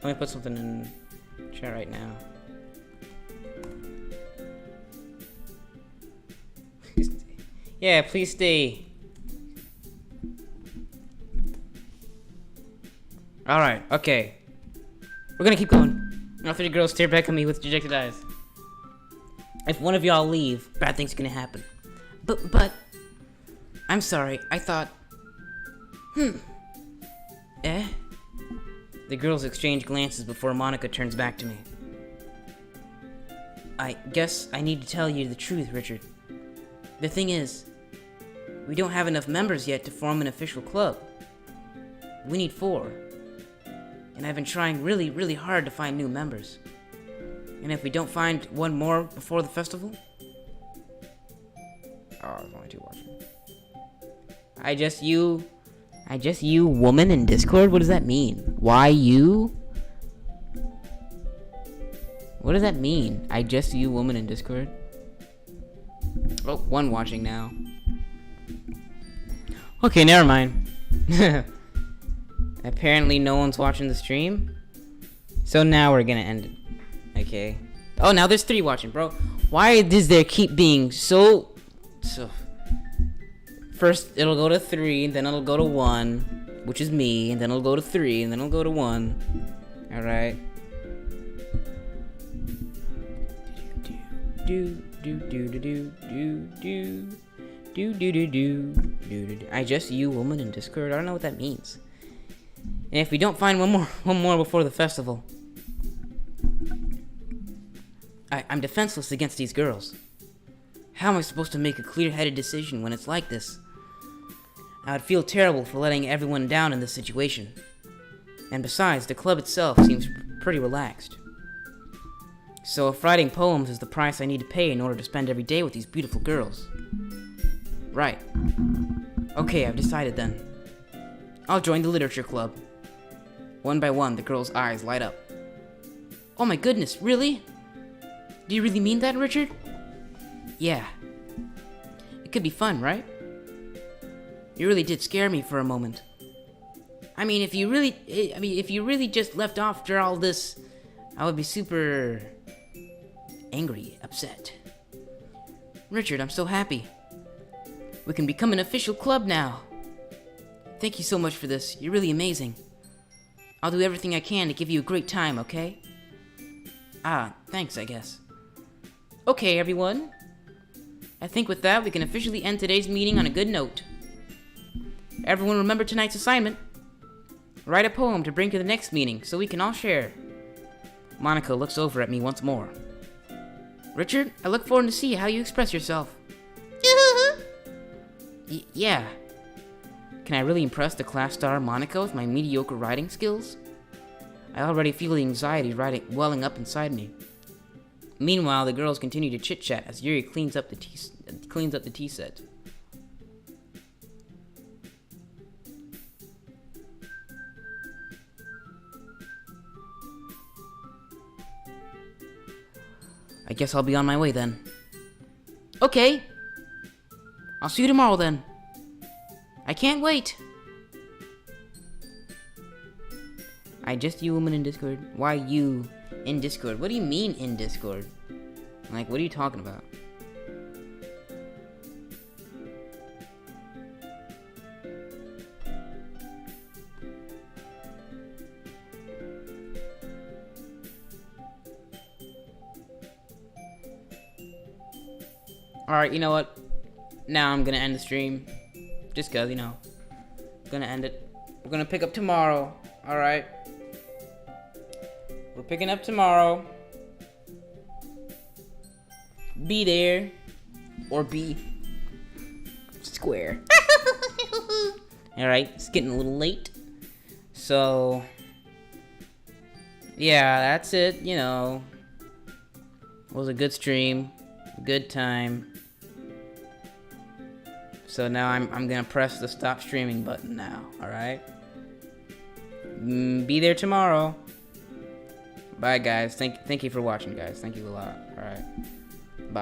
Let me put something in chat right now. Yeah, please stay. Alright, okay. We're gonna keep going. All 3 girls stare back at me with dejected eyes. If one of y'all leave, bad things are gonna happen. But... I'm sorry, I thought... Eh? The girls exchange glances before Monica turns back to me. I guess I need to tell you the truth, Richard. The thing is, we don't have enough members yet to form an official club. We need 4. And I've been trying really hard to find new members. And if we don't find one more before the festival... Oh, there's only 2 watching. I just you woman in Discord? What does that mean? Why you? What does that mean? I just you woman in Discord? Oh, 1 watching now. Okay, never mind. Apparently no one's watching the stream. So now we're gonna end it. Okay. Oh, now there's 3 watching, bro. Why does there keep being so... First, it'll go to 3, then it'll go to 1, which is me, and then it'll go to 3, and then it'll go to 1. Alright. I just you woman in Discord. I don't know what that means. And if we don't find one more before the festival, I'm defenseless against these girls. How am I supposed to make a clear-headed decision when it's like this? I would feel terrible for letting everyone down in this situation. And besides, the club itself seems pretty relaxed. So if writing poems is the price I need to pay in order to spend every day with these beautiful girls. Right. Okay, I've decided then. I'll join the literature club. One by one, the girl's eyes light up. Oh my goodness, really? Do you really mean that, Richard? Yeah. It could be fun, right? You really did scare me for a moment. I mean, if you really just left off after all this, I would be super angry, upset. Richard, I'm so happy. We can become an official club now. Thank you so much for this. You're really amazing. I'll do everything I can to give you a great time, okay? Thanks, I guess. Okay, everyone. I think with that, we can officially end today's meeting on a good note. Everyone remember tonight's assignment. Write a poem to bring to the next meeting so we can all share. Monica looks over at me once more. Richard, I look forward to see how you express yourself. Yeah. Can I really impress the class star Monica with my mediocre writing skills? I already feel the anxiety welling up inside me. Meanwhile, the girls continue to chit-chat as Yuri cleans up the tea set. I guess I'll be on my way then. Okay. I'll see you tomorrow then. I can't wait. I just you woman in Discord. Why you in Discord? What do you mean in Discord? Like, what are you talking about? Alright, you know what? Now I'm gonna end the stream. Just cause, you know. Gonna end it. We're gonna pick up tomorrow. Alright? We're picking up tomorrow. Be there. Or be square. Alright, it's getting a little late. So, yeah, that's it, you know. It was a good stream. Good time. So now I'm gonna press the stop streaming button now, alright? Be there tomorrow. Bye guys. Thank you for watching, guys. Thank you a lot. Alright.